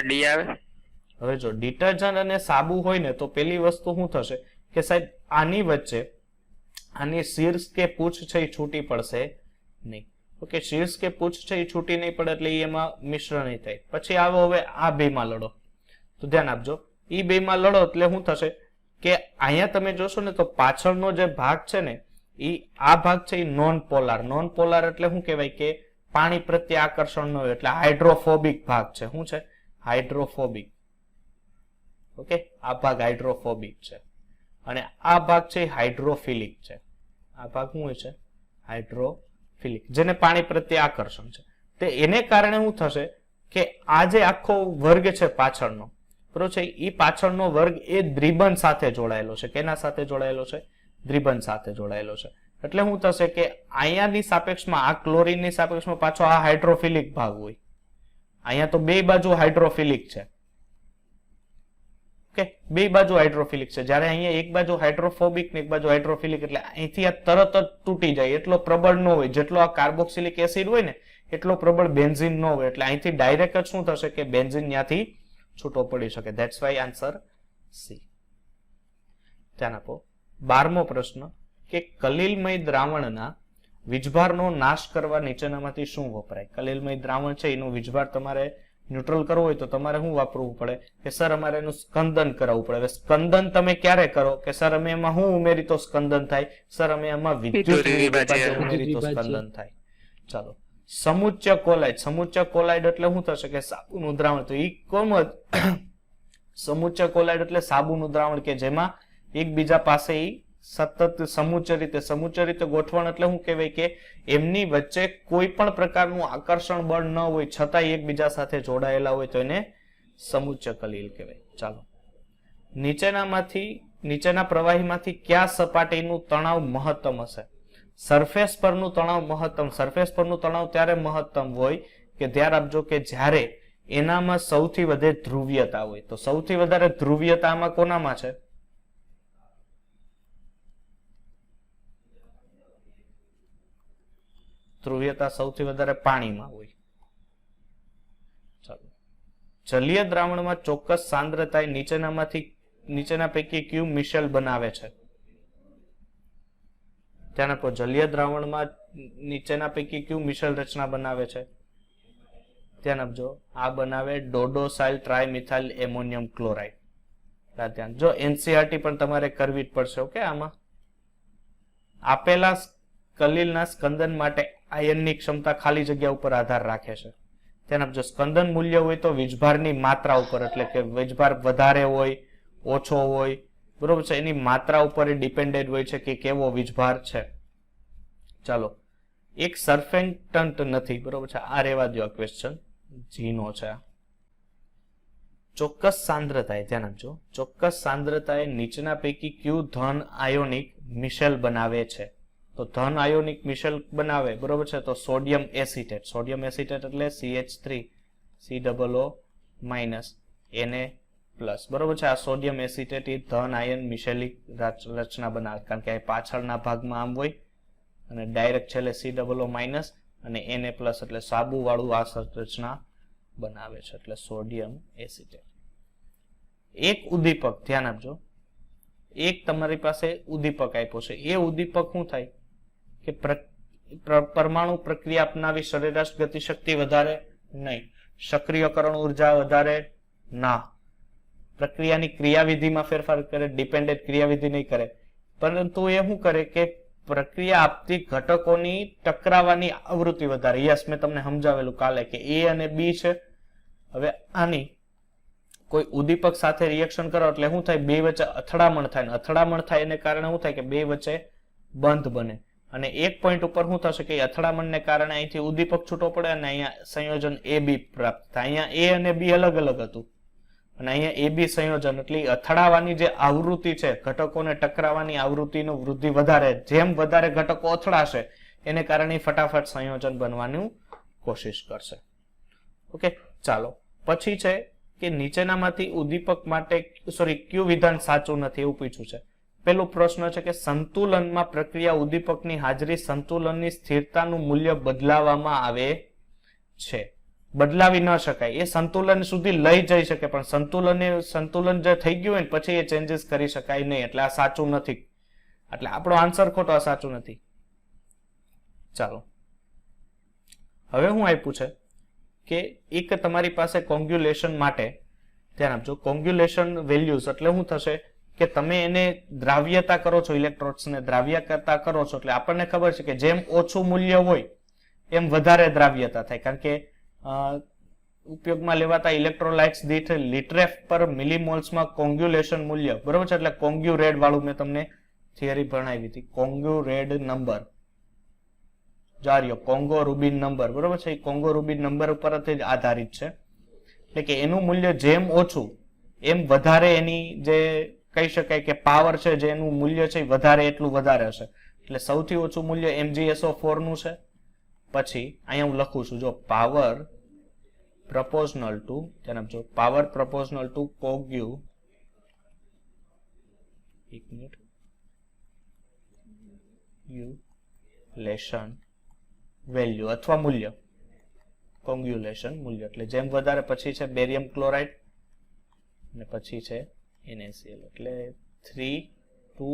ડી આવે. હવે જો ડિટર્જન્ટ અને સાબુ હોય ને તો પેલી વસ્તુ શું થશે કે સાહેબ આની વચ્ચે આની શીર્ષ કે પૂછ છે એ છૂટી પડશે નહીં. ઓકે, શીર્ષ કે પૂછ છે એ છૂટી નહીં પડે એટલે એમાં મિશ્ર નહીં થાય. પછી આવો હવે આ બેમાં લડો, તો ધ્યાન આપજો, એ બેમાં લડો એટલે શું થશે કે અહીંયા તમે જોશો ને તો પાછળનો જે ભાગ છે ને આ ભાગ છે એ નોન પોલાર. નોન પોલાર એટલે શું કહેવાય કે પાણી પ્રત્યે આકર્ષણ ન હોય, એટલે હાઇડ્રોફોબિક ભાગ છે. શું છે? હાઇડ્રોફોબિક. ઓકે, આ ભાગ હાઇડ્રોફોબિક છે અને આ ભાગ છે હાઇડ્રોફિલિક છે. આ ભાગ શું છે? હાઇડ્રોફિલિક, જેને પાણી પ્રત્યે આકર્ષણ છે. તે એને કારણે શું થશે કે આ જે આખો વર્ગ છે પાછળનો, બરોબર છે, એ પાછળનો વર્ગ એ દ્વિબંધ સાથે જોડાયેલો છે. કેના સાથે જોડાયેલો છે? દ્વિબંધ સાથે જોડાયેલો છે. એટલે શું થશે કે અહીંયાની સાપેક્ષમાં આ ક્લોરીનની સાપેક્ષમાં પાછો આ હાઇડ્રોફિલિક ભાગ હોય. અહીંયા તો બે બાજુ હાઇડ્રોફિલિક છે. ઓકે, બે બાજુ હાઇડ્રોફિલિક છે, જ્યારે અહીંયા એક બાજુ હાઇડ્રોફોબિક ને એક બાજુ હાઇડ્રોફિલિક. એટલે અહીંથી આ તરત જ તૂટી જાય. એટલો પ્રબળ ન હોય જેટલો આ કાર્બોક્સિલિક એસિડ હોય ને, એટલો પ્રબળ બેન્ઝીન ન હોય. એટલે અહીંથી ડાયરેક્ટ જ શું થશે કે બેન્ઝીન ત્યાંથી છૂટો પડી શકે. That's why answer C. ધ્યાન આપો. 12મો પ્રશ્ન કે કલીલમય દ્રાવણના વીજભારનો નાશ કરવા નીચેનામાંથી શું વપરાય? કલીલમય દ્રાવણ છે એનો વીજભાર તમારે ન્યુટ્રલ કરવો હોય તો તમારે શું વાપરવું પડે કે સર અમારે એનું સ્કંદન કરાવવું પડે. હવે સ્કંદન તમે ક્યારે કરો કે સર અમે એમાં શું ઉમેરી તો સ્કંદન થાય? સર અમે એમાં વિદ્યુત વિભાજન ઉમેરી તો સ્કંદન થાય. ચાલો, સમુચ્ચ કોલાઇડ એટલે શું થશે કે સાબુનું દ્રાવણ. તો ઈ કોમ સમુચ્ચ કોલાઇડ એટલે સાબુનું દ્રાવણ કે જેમાં એકબીજા પાસે ઈ સતત સમુચ્ચ રીતે ગોઠવણ એટલે શું કહેવાય કે એમની વચ્ચે કોઈ પણ પ્રકારનું આકર્ષણ બળ ન હોય છતાંય એકબીજા સાથે જોડાયેલા હોય તો એને સમુચ્ચ કલીલ કહેવાય. ચાલો, નીચેના પ્રવાહીમાંથી કયા સપાટીનું તણાવ મહત્તમ હશે? સરફેસ પરનું તણાવ મહત્તમ. સરફેસ પરનું તણાવ ત્યારે મહત્તમ હોય કે ધ્યાન આપજો કે જ્યારે એનામાં સૌથી વધુ ધ્રુવીયતા હોય. તો સૌથી વધારે ધ્રુવીયતા આમાં કોનામાં છે? ધ્રુવીયતા સૌથી વધારે પાણીમાં હોય. ચાલો, જલીય દ્રાવણમાં ચોક્કસ સાંદ્રતાએ નીચેના પૈકી કયું મિશેલ બનાવે છે? ધ્યાન આપો, જલીય દ્રાવણમાં નીચેના પૈકી કયું મિશેલ રચના બનાવે છે? ધ્યાન આપજો, આ બનાવે ડોડોસાઇલ ટ્રાયમિથાઇલ એમોનિયમ ક્લોરાઇડ. ધ્યાન જો, એનસીઆરટી પણ તમારે કરવી જ પડશે. ઓકે, આમાં આપેલા કલીલના સ્કંદન માટે આયનની ક્ષમતા ખાલી જગ્યા ઉપર આધાર રાખે છે. ધ્યાન આપજો, સ્કંદન મૂલ્ય હોય તો વીજભારની માત્રા ઉપર, એટલે કે વીજભાર વધારે હોય ઓછો હોય, બરોબર છે, એની માત્રા ઉપર ડિપેન્ડેડ હોય છે કે કેવો વીજભાર છે. ચાલો, એક સર્ફેક્ટન્ટ નથી, બરોબર છે, આ રહેવા દો, ક્વેશ્ચન જીનો છે. ચોક્કસ સાંદ્રતાએ, ધ્યાન આપજો, ચોક્કસ સાંદ્રતાએ નીચેના પૈકી કયું ધન આયોનિક મિશેલ બનાવે છે? તો ધન આયોનિક મિશેલ બનાવે, બરોબર છે, તો સોડિયમ એસિટેટ. સોડિયમ એસિટેટ એટલે CH3COO- Na+, બરોબર છે. આ સોડિયમ એસિટેટ એ ધન આયન મિશેલિક રચના બનાવે, કારણ કે પાછળના ભાગમાં આમ હોય અને ડાયરેક્ટ છેલ્લે COO- અને Na+ એટલે સાબુ વાળું આ રચના બનાવે છે, એટલે સોડિયમ એસિટેટ. એક ઉદ્દીપક, ધ્યાન આપજો, એક તમારી પાસે ઉદ્દીપક આપ્યો છે. એ ઉદ્દીપક શું થાય કે પરમાણુ પ્રક્રિયા અપનાવી સરેરાશ ગતિશક્તિ વધારે નહીં, સક્રિયકરણ ઉર્જા વધારે ના, પ્રક્રિયાની ક્રિયાવિધિમાં ફેરફાર કરે, ડિપેન્ડન્ટ ક્રિયાવિધિ નહીં કરે, પરંતુ એ શું કરે કે પ્રક્રિયા આપતી ઘટકોની ટકરાવાની આવૃત્તિ વધારે. યસ, મેં તમને સમજાવેલું કાલે કે A અને B છે. હવે આની કોઈ ઉદ્દીપક સાથે રિએક્શન કરો એટલે શું થાય? બે વચ્ચે અથડામણ થાય, અથડામણ થાય એને કારણે શું થાય કે બે વચ્ચે બંધ બને, અને એક પોઈન્ટ ઉપર શું થશે કે અથડામણને કારણે અહીંથી ઉદ્દીપક છૂટો પડે અને અહીંયા સંયોજન AB પ્રાપ્ત થાય. અહીંયા A અને B અલગ અલગ હતું અને અહીંયા AB સંયોજન, એટલે અથડાવાની જે આવૃત્તિ છે, ઘટકોને ટકરાવાની આવૃત્તિનું વૃદ્ધિ વધારે, જેમ વધારે ઘટકો અથડાશે એને કારણે ફટાફટ સંયોજન બનવાની કોશિશ કરશે. ઓકે, ચાલો, પછી છે કે નીચેનામાંથી ઉદ્દીપક માટે કયું વિધાન સાચું નથી એવું પૂછ્યું છે. પેલો પ્રશ્ન છે કે સંતુલનમાં પ્રક્રિયા ઉદ્દીપકની હાજરી સંતુલનની સ્થિરતાનું મૂલ્ય બદલાવવામાં આવે છે. બદલાવી ન શકાય, એ સંતુલન સુધી લઈ જઈ શકે પણ સંતુલન જે થઈ ગયું હોય ને પછી એ ચેન્જીસ કરી શકાય નહીં, એટલે આ સાચું નથી. એટલે આપણો આન્સર ખોટો, આ સાચું નથી. ચાલો, હવે હું આપ્યું છે કે એક તમારી પાસે કોંગ્યુલેશન માટે, ધ્યાન આપજો, કોંગ્યુલેશન વેલ્યુઝ એટલે શું થશે કે તમે એને દ્રાવ્યતા કરો છો, ઇલેક્ટ્રોડ્સને દ્રાવ્યતા કરો છો, એટલે આપણને ખબર છે કે જેમ ઓછું મૂલ્ય હોય એમ વધારે દ્રાવ્યતા થાય, કારણ કે ઉપયોગમાં લેવાતા ઇલેક્ટ્રોલાઇટ્સ દીઠ લિટરેફ પર મિલીમોલ્સમાં કોંગ્યુલેશન મૂલ્ય, બરોબર છે, એટલે કોંગ્યુરેડ વાળું મેં તમને થિયરી ભણાવી હતી. કોંગ્યુરેડ નંબર જાર્યો, કોંગો રૂબિન નંબર, બરોબર છે, એ કોંગો રૂબિન નંબર ઉપર જ આધારિત છે. એટલે કે એનું મૂલ્ય જેમ ઓછું એમ વધારે એની જે કહી શકાય કે પાવર છે, જે એનું મૂલ્ય છે વધારે એટલું વધારે હશે. એટલે સૌથી ઓછું મૂલ્ય MgSO4 નું છે. પછી અહીંયા હું લખું છું, જો પાવર proportional to, ધ્યાન આપજો, પાવર proportional to કોંગ્યુલેશન વેલ્યુ અથવા મૂલ્ય, કોંગ્યુલેશન મૂલ્ય એટલે જેમ વધારે, પછી છે બેરિયમ ક્લોરાઇડ અને પછી છે NaCl, એટલે 3 to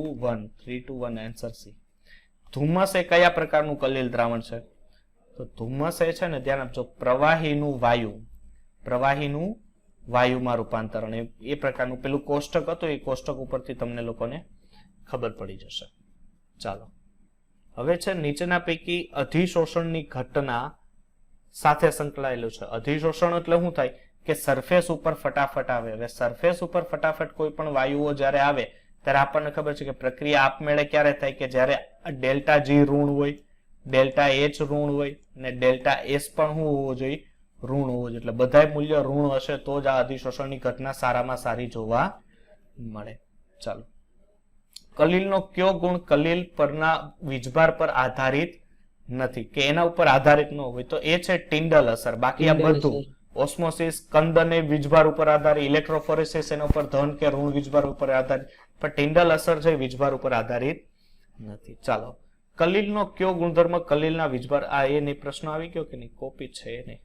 1 આન્સર સી. ધુમ્મસ એ કયા પ્રકારનું કલીલ દ્રાવણ છે? તો ધુમ્મસ એ છે ને, ધ્યાન આપજો, પ્રવાહીનું વાયુમાં રૂપાંતરણ, એ પ્રકારનું પેલું કોષ્ટક હતું, એ કોષ્ટક ઉપરથી તમને લોકોને ખબર પડી જશે. ચાલો, હવે છે નીચેના પૈકી અધિશોષણની ઘટના સાથે સંકળાયેલું છે. અધિશોષણ એટલે શું થાય કે સરફેસ ઉપર ફટાફટ આવે. હવે સરફેસ ઉપર ફટાફટ કોઈ પણ વાયુઓ જ્યારે આવે ત્યારે આપણને ખબર છે કે પ્રક્રિયા આપમેળે ક્યારે થાય કે જ્યારે ડેલ્ટા જી ઋણ હોય, ડેલ્ટા એચ ઋણ હોય અને ડેલ્ટા એસ પણ શું હોવો જોઈએ? ઋણ હોવો જોઈએ. એટલે બધા મૂલ્ય ઋણ હશે તો જ આ અધિશોષણની ઘટના સારામાં સારી જોવા મળે. ચાલો, કલીલનો કયો ગુણ કલીલ પરના વીજભાર પર આધારિત નથી કે એના ઉપર આધારિત ન હોય? તો એ છે ટિન્ડલ અસર. બાકી આ બધું ઓસ્મોસિસ, કંદન એ વીજભાર ઉપર આધારિત, ઇલેક્ટ્રોફોરેસિસ એના ઉપર ધન કે ઋણ વીજભાર ઉપર આધારિત, પણ ટિન્ડલ અસર છે વીજભાર ઉપર આધારિત નથી. ચાલો, કલીલનો કયો ગુણધર્મ કલીલના વીજભાર, આ એની પ્રશ્ન આવી ગયો કે નહીં? કોપી છે એ નહીં.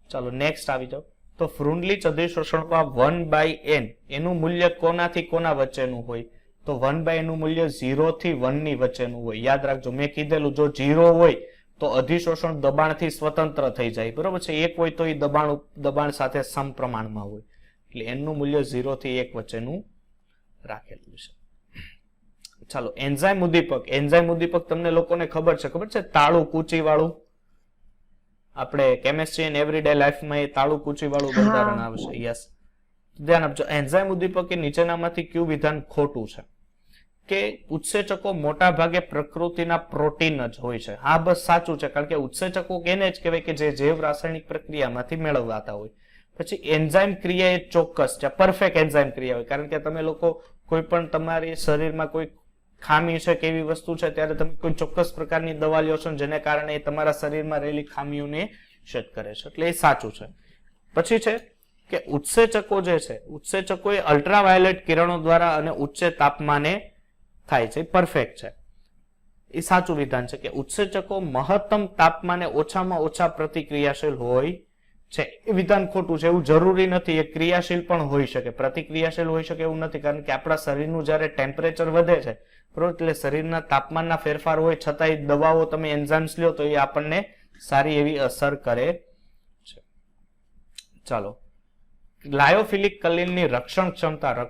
ચાલો નેક્સ્ટ આવી જાઓ. તો ફ્રુન્ડલીચ અધિશોષણમાં 1/n એનું મૂલ્ય કોનાથી કોના વચ્ચેનું હોય? તો 1/n નું મૂલ્ય 0 થી 1 ની વચ્ચેનું હોય. યાદ રાખજો, મેં કીધેલું જો 0 હોય તો અધિશોષણ દબાણથી સ્વતંત્ર થઈ જાય, બરોબર છે. 1 હોય તો એ દબાણ સાથે સમપ્રમાણમાં હોય. એટલે n નું મૂલ્ય 0 થી 1 વચ્ચેનું રાખેલું છે. ચાલો, એન્ઝાઇમ ઉદ્દીપક. એન્ઝાઇમ ઉદ્દીપક તમને લોકોને ખબર છે તાળું કૂચી વાળું? આપણે કેમિસ્ટ્રી એન્ડ એવરીડે લાઈફમાં એ તાળું કૂચી વાળું બંધારણ આવશે. યસ, ધ્યાન આપજો. એન્ઝાઇમ ઉદ્દીપક એ નીચેનામાંથી કયું વિધાન ખોટું છે? કે ઉત્સેચકો મોટા ભાગે પ્રકૃતિના પ્રોટીન જ હોય છે. હા, બસ સાચું છે, કારણ કે ઉત્સેચકો એને જ કહેવાય કે જે જૈવ રાસાયણિક પ્રક્રિયામાંથી મેળવાતા હોય. પછી એન્ઝાઇમ ક્રિયા એ ચોક્કસ છે, પરફેક્ટ એન્ઝાઇમ ક્રિયા હોય. કારણ કે તમે લોકો કોઈ પણ તમારી શરીરમાં કોઈ ખામી છે કે એવી વસ્તુ છે ત્યારે તમે કોઈ ચોક્કસ પ્રકારની દવા લ્યો છો જેને કારણે એ તમારા શરીરમાં રહેલી ખામીઓને શેધ કરે છે. એટલે એ સાચું છે. પછી છે કે ઉત્સેચકો જે છે, ઉત્સેચકો એ અલ્ટ્રાવાયોલેટ કિરણો દ્વારા અને ઉચ્ચ તાપમાને થાય છે. પરફેક્ટ છે, એ સાચું વિધાન છે કે ઉત્સેચકો મહત્તમ તાપમાને ઓછામાં ઓછા પ્રતિક્રિયાશીલ હોય છે. એ વિધાન ખોટું છે. એવું જરૂરી નથી, એ ક્રિયાશીલ પણ હોઈ શકે, પ્રતિક્રિયાશીલ હોઈ શકે એવું નથી. કારણ કે આપણા શરીરનું જ્યારે ટેમ્પરેચર વધે છે બરોબર, એટલે શરીરના તાપમાનના ફેરફાર હોય છતાંય દવાઓ તમે એન્ઝાઇમ્સ લ્યો તો એ આપણને સારી એવી અસર કરે છે. ચાલો, લાયોફિલિક કલીલની રક્ષણ ક્ષમતા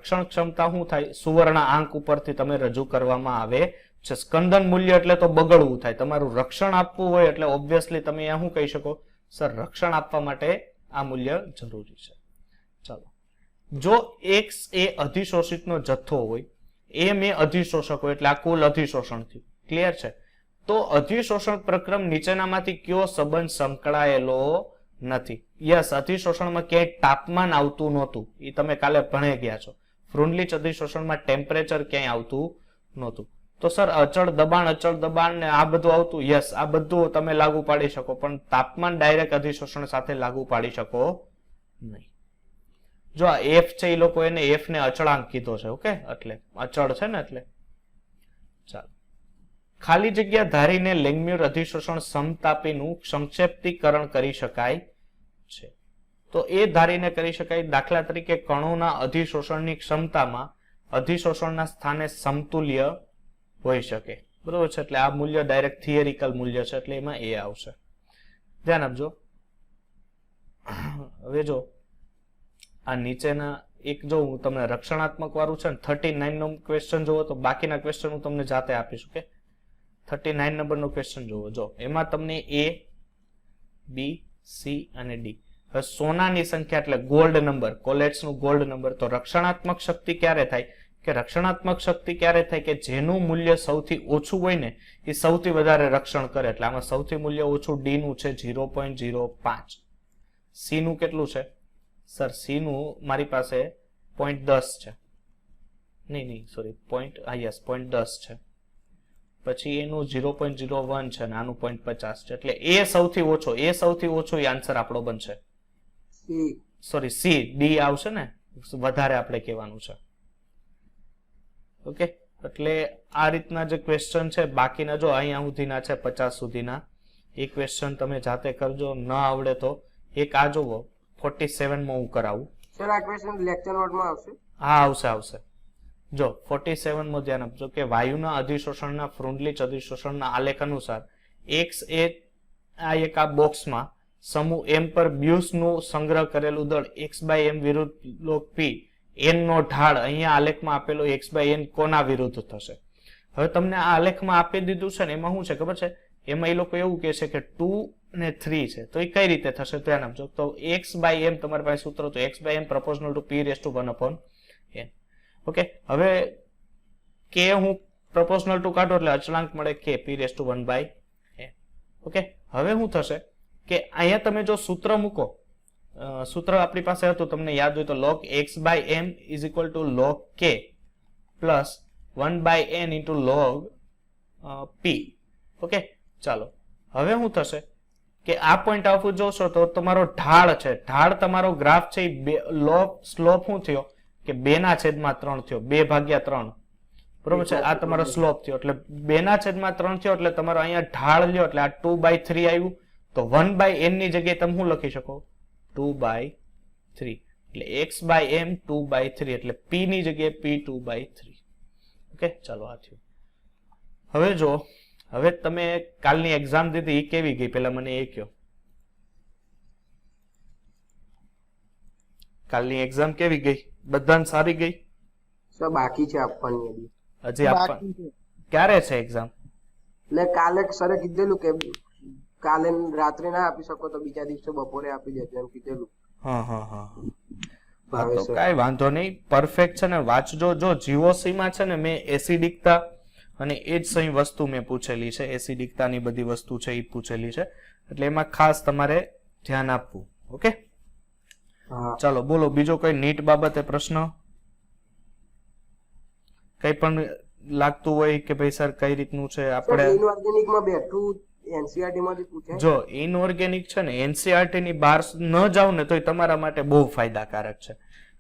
શું થાય? સુવર્ણ આંક ઉપરથી તમે રજૂ કરવામાં આવે છે. સ્કંદન મૂલ્ય એટલે તો બગડવું થાય. તમારું રક્ષણ આપવું હોય એટલે ઓબ્વિયસલી તમે અહીંયા શું કહી શકો? સર, રક્ષણ આપવા માટે આ મૂલ્ય જરૂરી છે. ચાલો, જો x એ અધિશોષિતનો જથ્થો હોય, m એ અધિશોષક હોય, એટલે આ કુલ અધિશોષણ થયું. ક્લિયર છે? તો અધિશોષણ પ્રક્રમ નીચેનામાંથી કયો સંબંધ સંકળાયેલો નથી? યસ, અધિશોષણમાં ક્યાંય તાપમાન આવતું નહોતું. એ તમે કાલે ભણી ગયા છો. ફ્રુન્ડલીચ અધિશોષણમાં ટેમ્પરેચર ક્યાંય આવતું નહોતું. તો સર, અચળ દબાણ ને આ બધું આવતું? યસ, આ બધું તમે લાગુ પાડી શકો, પણ તાપમાન ડાયરેક્ટ અધિશોષણ સાથે લાગુ પાડી શકો નહીં. જો આ એફ છે, એ લોકો એને એફ ને અચળાંક કીધો છે. ઓકે, એટલે અચળ છે ને, એટલે ચાલો. ખાલી જગ્યા ધારીને લેંગમ્યુર અધિશોષણ સમતાપીનું સંક્ષેપ્તીકરણ કરી શકાય છે. તો એ ધારીને કરી શકાય. દાખલા તરીકે કણોના અધિશોષણની ક્ષમતામાં અધિશોષણના સ્થાને સમતુલ્ય હોઈ શકે, બરોબર છે. એટલે આ મૂલ્ય ડાયરેક્ટ થિયરિકલ મૂલ્ય છે, એટલે એમાં એ આવશે. ધ્યાન આપજો. હવે જો આ નીચેના એક જો હું તમને રક્ષણાત્મક વાળું છે ને 39 નો ક્વેશ્ચન જોવો તો બાકીના ક્વેશ્ચન હું તમને જાતે આપીશ. ઓકે, 39 નંબરનો ક્વેશ્ચન જોવો. જો એમાં તમને A, B, C અને D. હવે સોનાની સંખ્યા એટલે ગોલ્ડ નંબર, કોલેટ્સનું ગોલ્ડ નંબર. તો રક્ષણાત્મક શક્તિ ક્યારે થાય? કે રક્ષણાત્મક શક્તિ ક્યારે થાય કે જેનું મૂલ્ય સૌથી ઓછું હોય ને એ સૌથી વધારે રક્ષણ કરે. એટલે આમાં સૌથી મૂલ્ય ઓછું D નું છે 0.05. C નું કેટલું છે? સર, C નું મારી પાસે 0.10 છે. નહીં સોરી, 0.10 છે. પછી એનું 0.01 છે અને આનું 0.50 છે. એટલે એ સૌથી ઓછો એ આન્સર આપણો બનશે. સોરી, C, D આવશે ને, વધારે આપણે કહેવાનું છે. ઓકે, એટલે આ રીતના જે ક્વેશ્ચન છે બાકીના જો અહીંયા સુધીના છે 50 સુધીના, એ ક્વેશ્ચન તમે જાતે કરજો. ન આવડે તો એક આ જોવો 47 માં હું કરાવું. સર, આ ક્વેશ્ચન લેક્ચર નોટમાં આવશે? હા, આવશે. જો 47 માં ધ્યાન આપજો કે વાયુના અધિશોષણના ફ્રુન્ડલીચ અધિશોષણના આલેખ અનુસાર x એ આ એક આ બોક્સમાં સમૂહ m પર બ્યુસનું સંગ્રહ કરેલું દળ x/m વિરુદ્ધ log p n નો ઢાળ અહીંયા આલેખમાં આપેલો x/n કોના વિરુદ્ધ થશે? હવે તમને આ આલેખમાં આપી દીધું છે ને, એમાં શું છે ખબર છે એમાં એ લોકો એવું કહે છે કે 2 ને 3 છે, તો એ કઈ રીતે થશે ધ્યાન આપજો. તો x બાય m તમારી પાસે સૂત્ર, તો x by m proportional to p raise to 1 upon n. Okay, હવે k હું પ્રોપોર્શનલ ટુ કાઢો એટલે અચળાંક મળે k p raise to 1 by n. Okay, હવે શું થશે કે અહીંયા તમે જો સૂત્ર મૂકો, સૂત્ર આપણી પાસે હતું તમને યાદ હોય તો log x by m is equal to log k plus 1 by n into log p. Okay, ચાલો હવે શું થશે કે આ પોઈન્ટ આવું જોશો તો તમારો ઢાળ છે, ઢાળ તમારો ગ્રાફ છે સ્લોપ શું થયો કે 2/3 થયો, 2/3. બરોબર છે, આ તમારો સ્લોપ થયો એટલે 2/3 થયો એટલે તમારો અહીંયા ઢાળ લ્યો એટલે આ 2/3 આવ્યું. તો 1 બાય n ની જગ્યાએ તમે શું લખી શકો 2/3 એટલે x બાય m 2/3 એટલે p ની જગ્યાએ p 2/3. ઓકે, ચાલો આ થયું. હવે જો હવે તમે કાલની એક્ઝામ દીધી એ કેવી ગઈ પેલા મને એ કહો. કાલની એક્ઝામ કેવી ગઈ? બધાને સારી ગઈ? સર બાકી છે આપવાની હજી આપવા ક્યારે છે એક્ઝામ? એટલે કાલે સરે કીધેલું કે કાલે રાત્રે ના આપી શકો તો બીજા દિવસે બપોરે આપી દેજો એમ કીધેલું. હા, તો કાઈ વાંધો નહીં, પરફેક્ટ છે ને વાંચજો. જો જીઓસી માં છે ને મેં એસિડિકતા અને એ જ સહી વસ્તુ મેં પૂછેલી છે, એસિડિકતાની બધી વસ્તુ છે એ પૂછેલી છે, એટલે એમાં ખાસ તમારે ધ્યાન આપવું. ઓકે, ચાલો બોલો બીજો કોઈ નીટ બાબતે પ્રશ્ન કઈ પણ લાગતું હોય કે ભાઈ સર કઈ રીતનું છે આપણે ઇનઓર્ગેનિક માં બેઠું એનસીઆરટી માંથી પૂછે. જો ઇનઓર્ગેનિક છે ને એનસીઆરટી ની બહાર ન જાવ ને તો તમારા માટે બહુ ફાયદાકારક છે.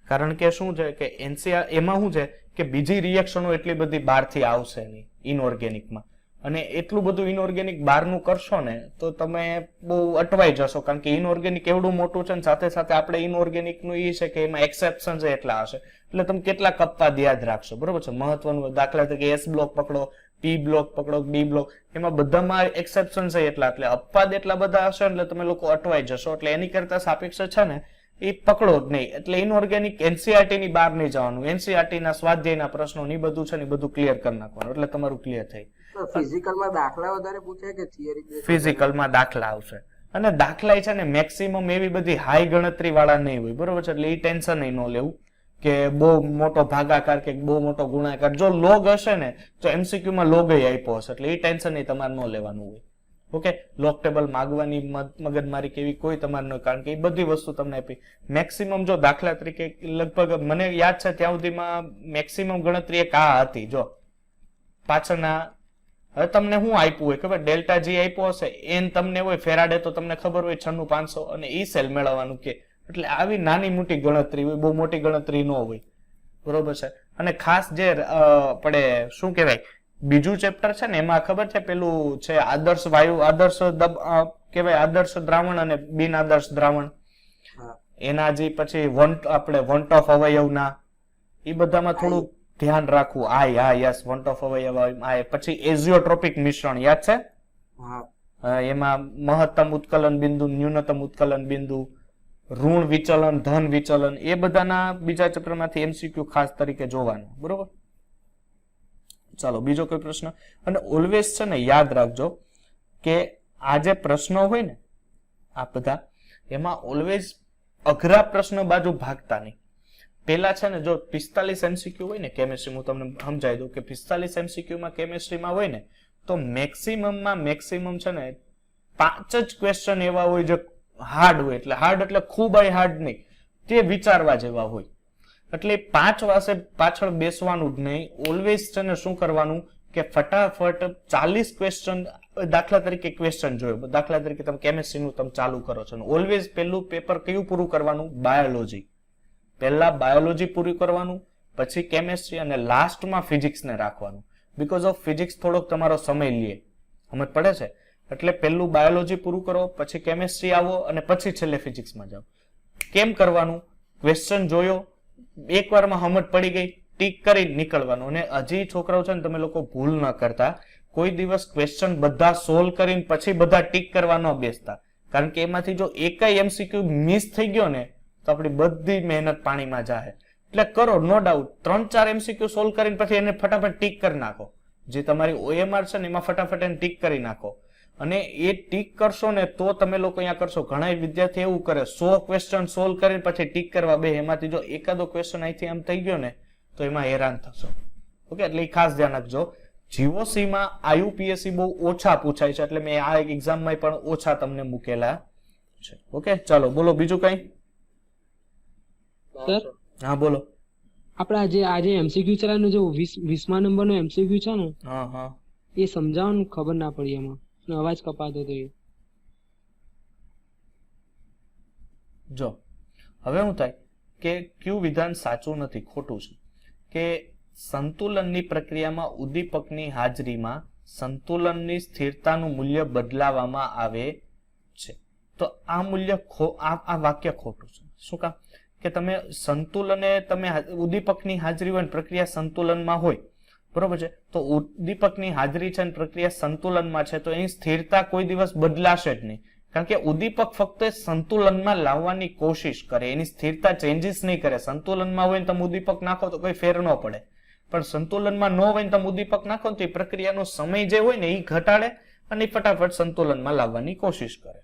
કારણ કે શું છે કે એનસીઆર એમાં શું છે કે બીજી રિએક્શનો એટલી બધી બહારથી આવશે નહીં ઇનઓર્ગેનિકમાં, અને એટલું બધું ઇનઓર્ગેનિક બહારનું કરશો ને તો તમે બહુ અટવાઈ જશો. કારણ કે ઇનઓર્ગેનિક એવડું મોટું છે ને સાથે સાથે આપણે ઇનઓર્ગેનિકનું એ છે કે એમાં એક્સેપ્શન એટલા હશે એટલે તમે કેટલા કપ્પા યાદ રાખશો. બરોબર છે, મહત્વનું દાખલા તરીકે એસ બ્લોક પકડો, પી બ્લોક પકડો, ડી બ્લોક, એમાં બધામાં એક્સેપ્શન છે એટલા અપવાદ એટલા બધા હશે એટલે તમે લોકો અટવાઈ જશો. એટલે એની કરતા સાપેક્ષ છે ને એ પકડો જ નહીં. એટલે ઇનઓર્ગેનિક એનસીઆરટી ની બહાર નહીં જવાનું, એનસીઆરટી ના સ્વાધ્યાયના પ્રશ્નો ની બધું છે ને બધું ક્લિયર કરી નાખવાનું એટલે તમારું ક્લિયર થઈ. ફિઝિકલમાં દાખલા વધારે પૂછે કે થિયરી? ફિઝિકલમાં દાખલા આવશે, અને દાખલા છે ને મેક્સિમમ એવી બધી હાઈ ગણતરી વાળા નહીં હોય. બરોબર છે, એટલે એ ટેન્શન ન લેવું કે બહુ મોટો ભાગાકાર કે બહુ મોટો ગુણાકાર. જો લોગ હશે ને તો એમસીક્યુ માં લોગ આપ્યો હશે એટલે એ ટેન્શન નહીં તમારે ન લેવાનું હોય. ઓકે, લોક ટેબલ માગવાની મગજમારી કેવી કોઈ તમારે ન, કારણ કે એ બધી વસ્તુ તમને આપી. મેક્સિમમ જો દાખલા તરીકે લગભગ મને યાદ છે ત્યાં સુધીમાં મેક્સિમમ ગણતરી એક આ હતી. જો પાછળના હવે તમને શું આપ્યું હોય ખબર, ડેલ્ટા જી આપ્યો હશે, એન તમને હોય ફેરાડે તો તમને ખબર હોય 96,500 અને ઈ સેલ મેળવવાનું કે, એટલે આવી નાની મોટી ગણતરી હોય, બહુ મોટી ગણતરી ન હોય. બરોબર છે, અને ખાસ જે આપણે શું કહેવાય બીજું ચેપ્ટર છે ને એમાં ખબર છે પેલું છે આદર્શ વાયુ, આદર્શ કહેવાય આદર્શ દ્રાવણ અને બિન આદર્શ દ્રાવણ, એના જે પછી આપણે વન્ટ ઓફ અવયવના એ બધામાં થોડું ધ્યાન રાખવું. યસ, વન્ટ ઓફ અવયવ. પછી એઝિયોટ્રોપિક મિશ્રણ યાદ છે? એમાં મહત્તમ ઉત્કલન બિંદુ, ન્યૂનતમ ઉત્કલન બિંદુ, ઋણ વિચલન, ધન વિચલન, એ બધાના બીજા ચેપ્ટરમાંથી એમસીક્યુ ખાસ તરીકે જોવાનું. બરોબર, ચાલો બીજો કોઈ પ્રશ્ન. અને ઓલવેઝ છે ને યાદ રાખજો કે આ જે પ્રશ્નો હોય ને આ બધા એમાં ઓલવેઝ અઘરા પ્રશ્ન બાજુ ભાગતા નહીં. પેલા છે ને જો 45 એમસીક્યુ હોય ને કેમિસ્ટ્રી, હું તમને સમજાવી દઉં કે 45 એમસીક્યુમાં કેમિસ્ટ્રીમાં હોય ને તો મેક્સિમમ છે ને 5 જ ક્વેશ્ચન એવા હોય જે હાર્ડ હોય. એટલે હાર્ડ એટલે ખૂબ હાર્ડ નહીં, તે વિચારવા જેવા હોય. એટલે 5 વાસે પાછળ બેસવાનું જ નહીં. ઓલવેઝ છે ને શું કરવાનું કે ફટાફટ 40 ક્વેશ્ચન, દાખલા તરીકે ક્વેશ્ચન જોયો, દાખલા તરીકે તમે કેમિસ્ટ્રીનું તમે ચાલુ કરો છો, ઓલવેઝ પહેલું પેપર કયું પૂરું કરવાનું? બાયોલોજી. પહેલા બાયોલોજી પૂરી કરવાનું, પછી કેમિસ્ટ્રી, અને લાસ્ટમાં ફિઝિક્સને રાખવાનું. બીકોઝ ઓફ ફિઝિક્સ થોડોક તમારો સમય લે, સમજ પડે છે? એટલે પહેલું બાયોલોજી પૂરું કરો, પછી કેમિસ્ટ્રી આવો, અને પછી છેલ્લે ફિઝિક્સમાં જાઓ. કેમ કરવાનું? ક્વેશ્ચન જોયો, એકવારમાં સમજ પડી ગઈ, ટીક કરી નીકળવાનું. અને હજી છોકરાઓ છે ને તમે લોકો ભૂલ ન કરતા, કોઈ દિવસ ક્વેશ્ચન બધા સોલ્વ કરીને પછી બધા ટીક કરવા ન બેસતા. કારણ કે એમાંથી જો એકય એમસીક્યુ મિસ થઈ ગયો ને તો આપણી બધી મહેનત પાણીમાં જાય. એટલે કરો, નો ડાઉટ 3-4 એમસીક્યુ સોલ્વ કરીને પછી એને ફટાફટ ટીક કરી નાખો. જે તમારી ઓએમઆર છે ને એમાં ફટાફટ એને ટીક કરી નાખો. અને એ ટીક કરશો ને તો તમે લોકો અહીંયા કરશો. ઘણા વિદ્યાર્થી એવું કરે 100 ક્વેશ્ચન સોલ્વ કરીને પછી ટીક કરવા બે, એમાંથી જો એકાદો ક્વેશ્ચન અહીંથી આમ થઈ ગયો ને તો એમાં હેરાન થશો. ઓકે, એટલે એ ખાસ ધ્યાન રાખજો. જીઓસી માં આયુપીએસસી બહુ ઓછા પૂછાય છે, એટલે મેં આ એક્ઝામમાં પણ ઓછા તમને મૂકેલા છે. ઓકે, ચાલો બોલો બીજું કઈ. સર હા બોલો. આપડા આજે એમસીક્યુ ચલાવવાનો જે 20મા નંબરનો એમસીક્યુ છે ને, હા હા, એ સમજાવવાનું ખબર ના પડી એમાં, અને અવાજ કપાતો હતો એ. જો હવે શું થાય કે ક્યુ વિધાન સાચું નથી, ખોટું છે. કે સંતુલનની પ્રક્રિયામાં ઉદ્દીપકની હાજરીમાં સંતુલનની સ્થિરતાનું મૂલ્ય બદલાવવામાં આવે છે. તો આ મૂલ્ય આ વાક્ય ખોટું છે. શું કામ? કે તમે સંતુલને તમે ઉદ્દીપકની હાજરી હોય ને પ્રક્રિયા સંતુલનમાં હોય, બરોબર છે, તો ઉદ્દીપકની હાજરી છે ને પ્રક્રિયા સંતુલનમાં છે, તો એની સ્થિરતા કોઈ દિવસ બદલાશે જ નહીં. કારણ કે ઉદ્દીપક ફક્ત સંતુલનમાં લાવવાની કોશિશ કરે, એની સ્થિરતા ચેન્જીસ નહીં કરે. સંતુલનમાં હોય ને તમે ઉદ્દીપક નાખો તો કોઈ ફેર ન પડે, પણ સંતુલનમાં ન હોય ને તમે ઉદ્દીપક નાખો તો એ પ્રક્રિયાનો સમય જે હોય ને એ ઘટાડે અને ફટાફટ સંતુલનમાં લાવવાની કોશિશ કરે.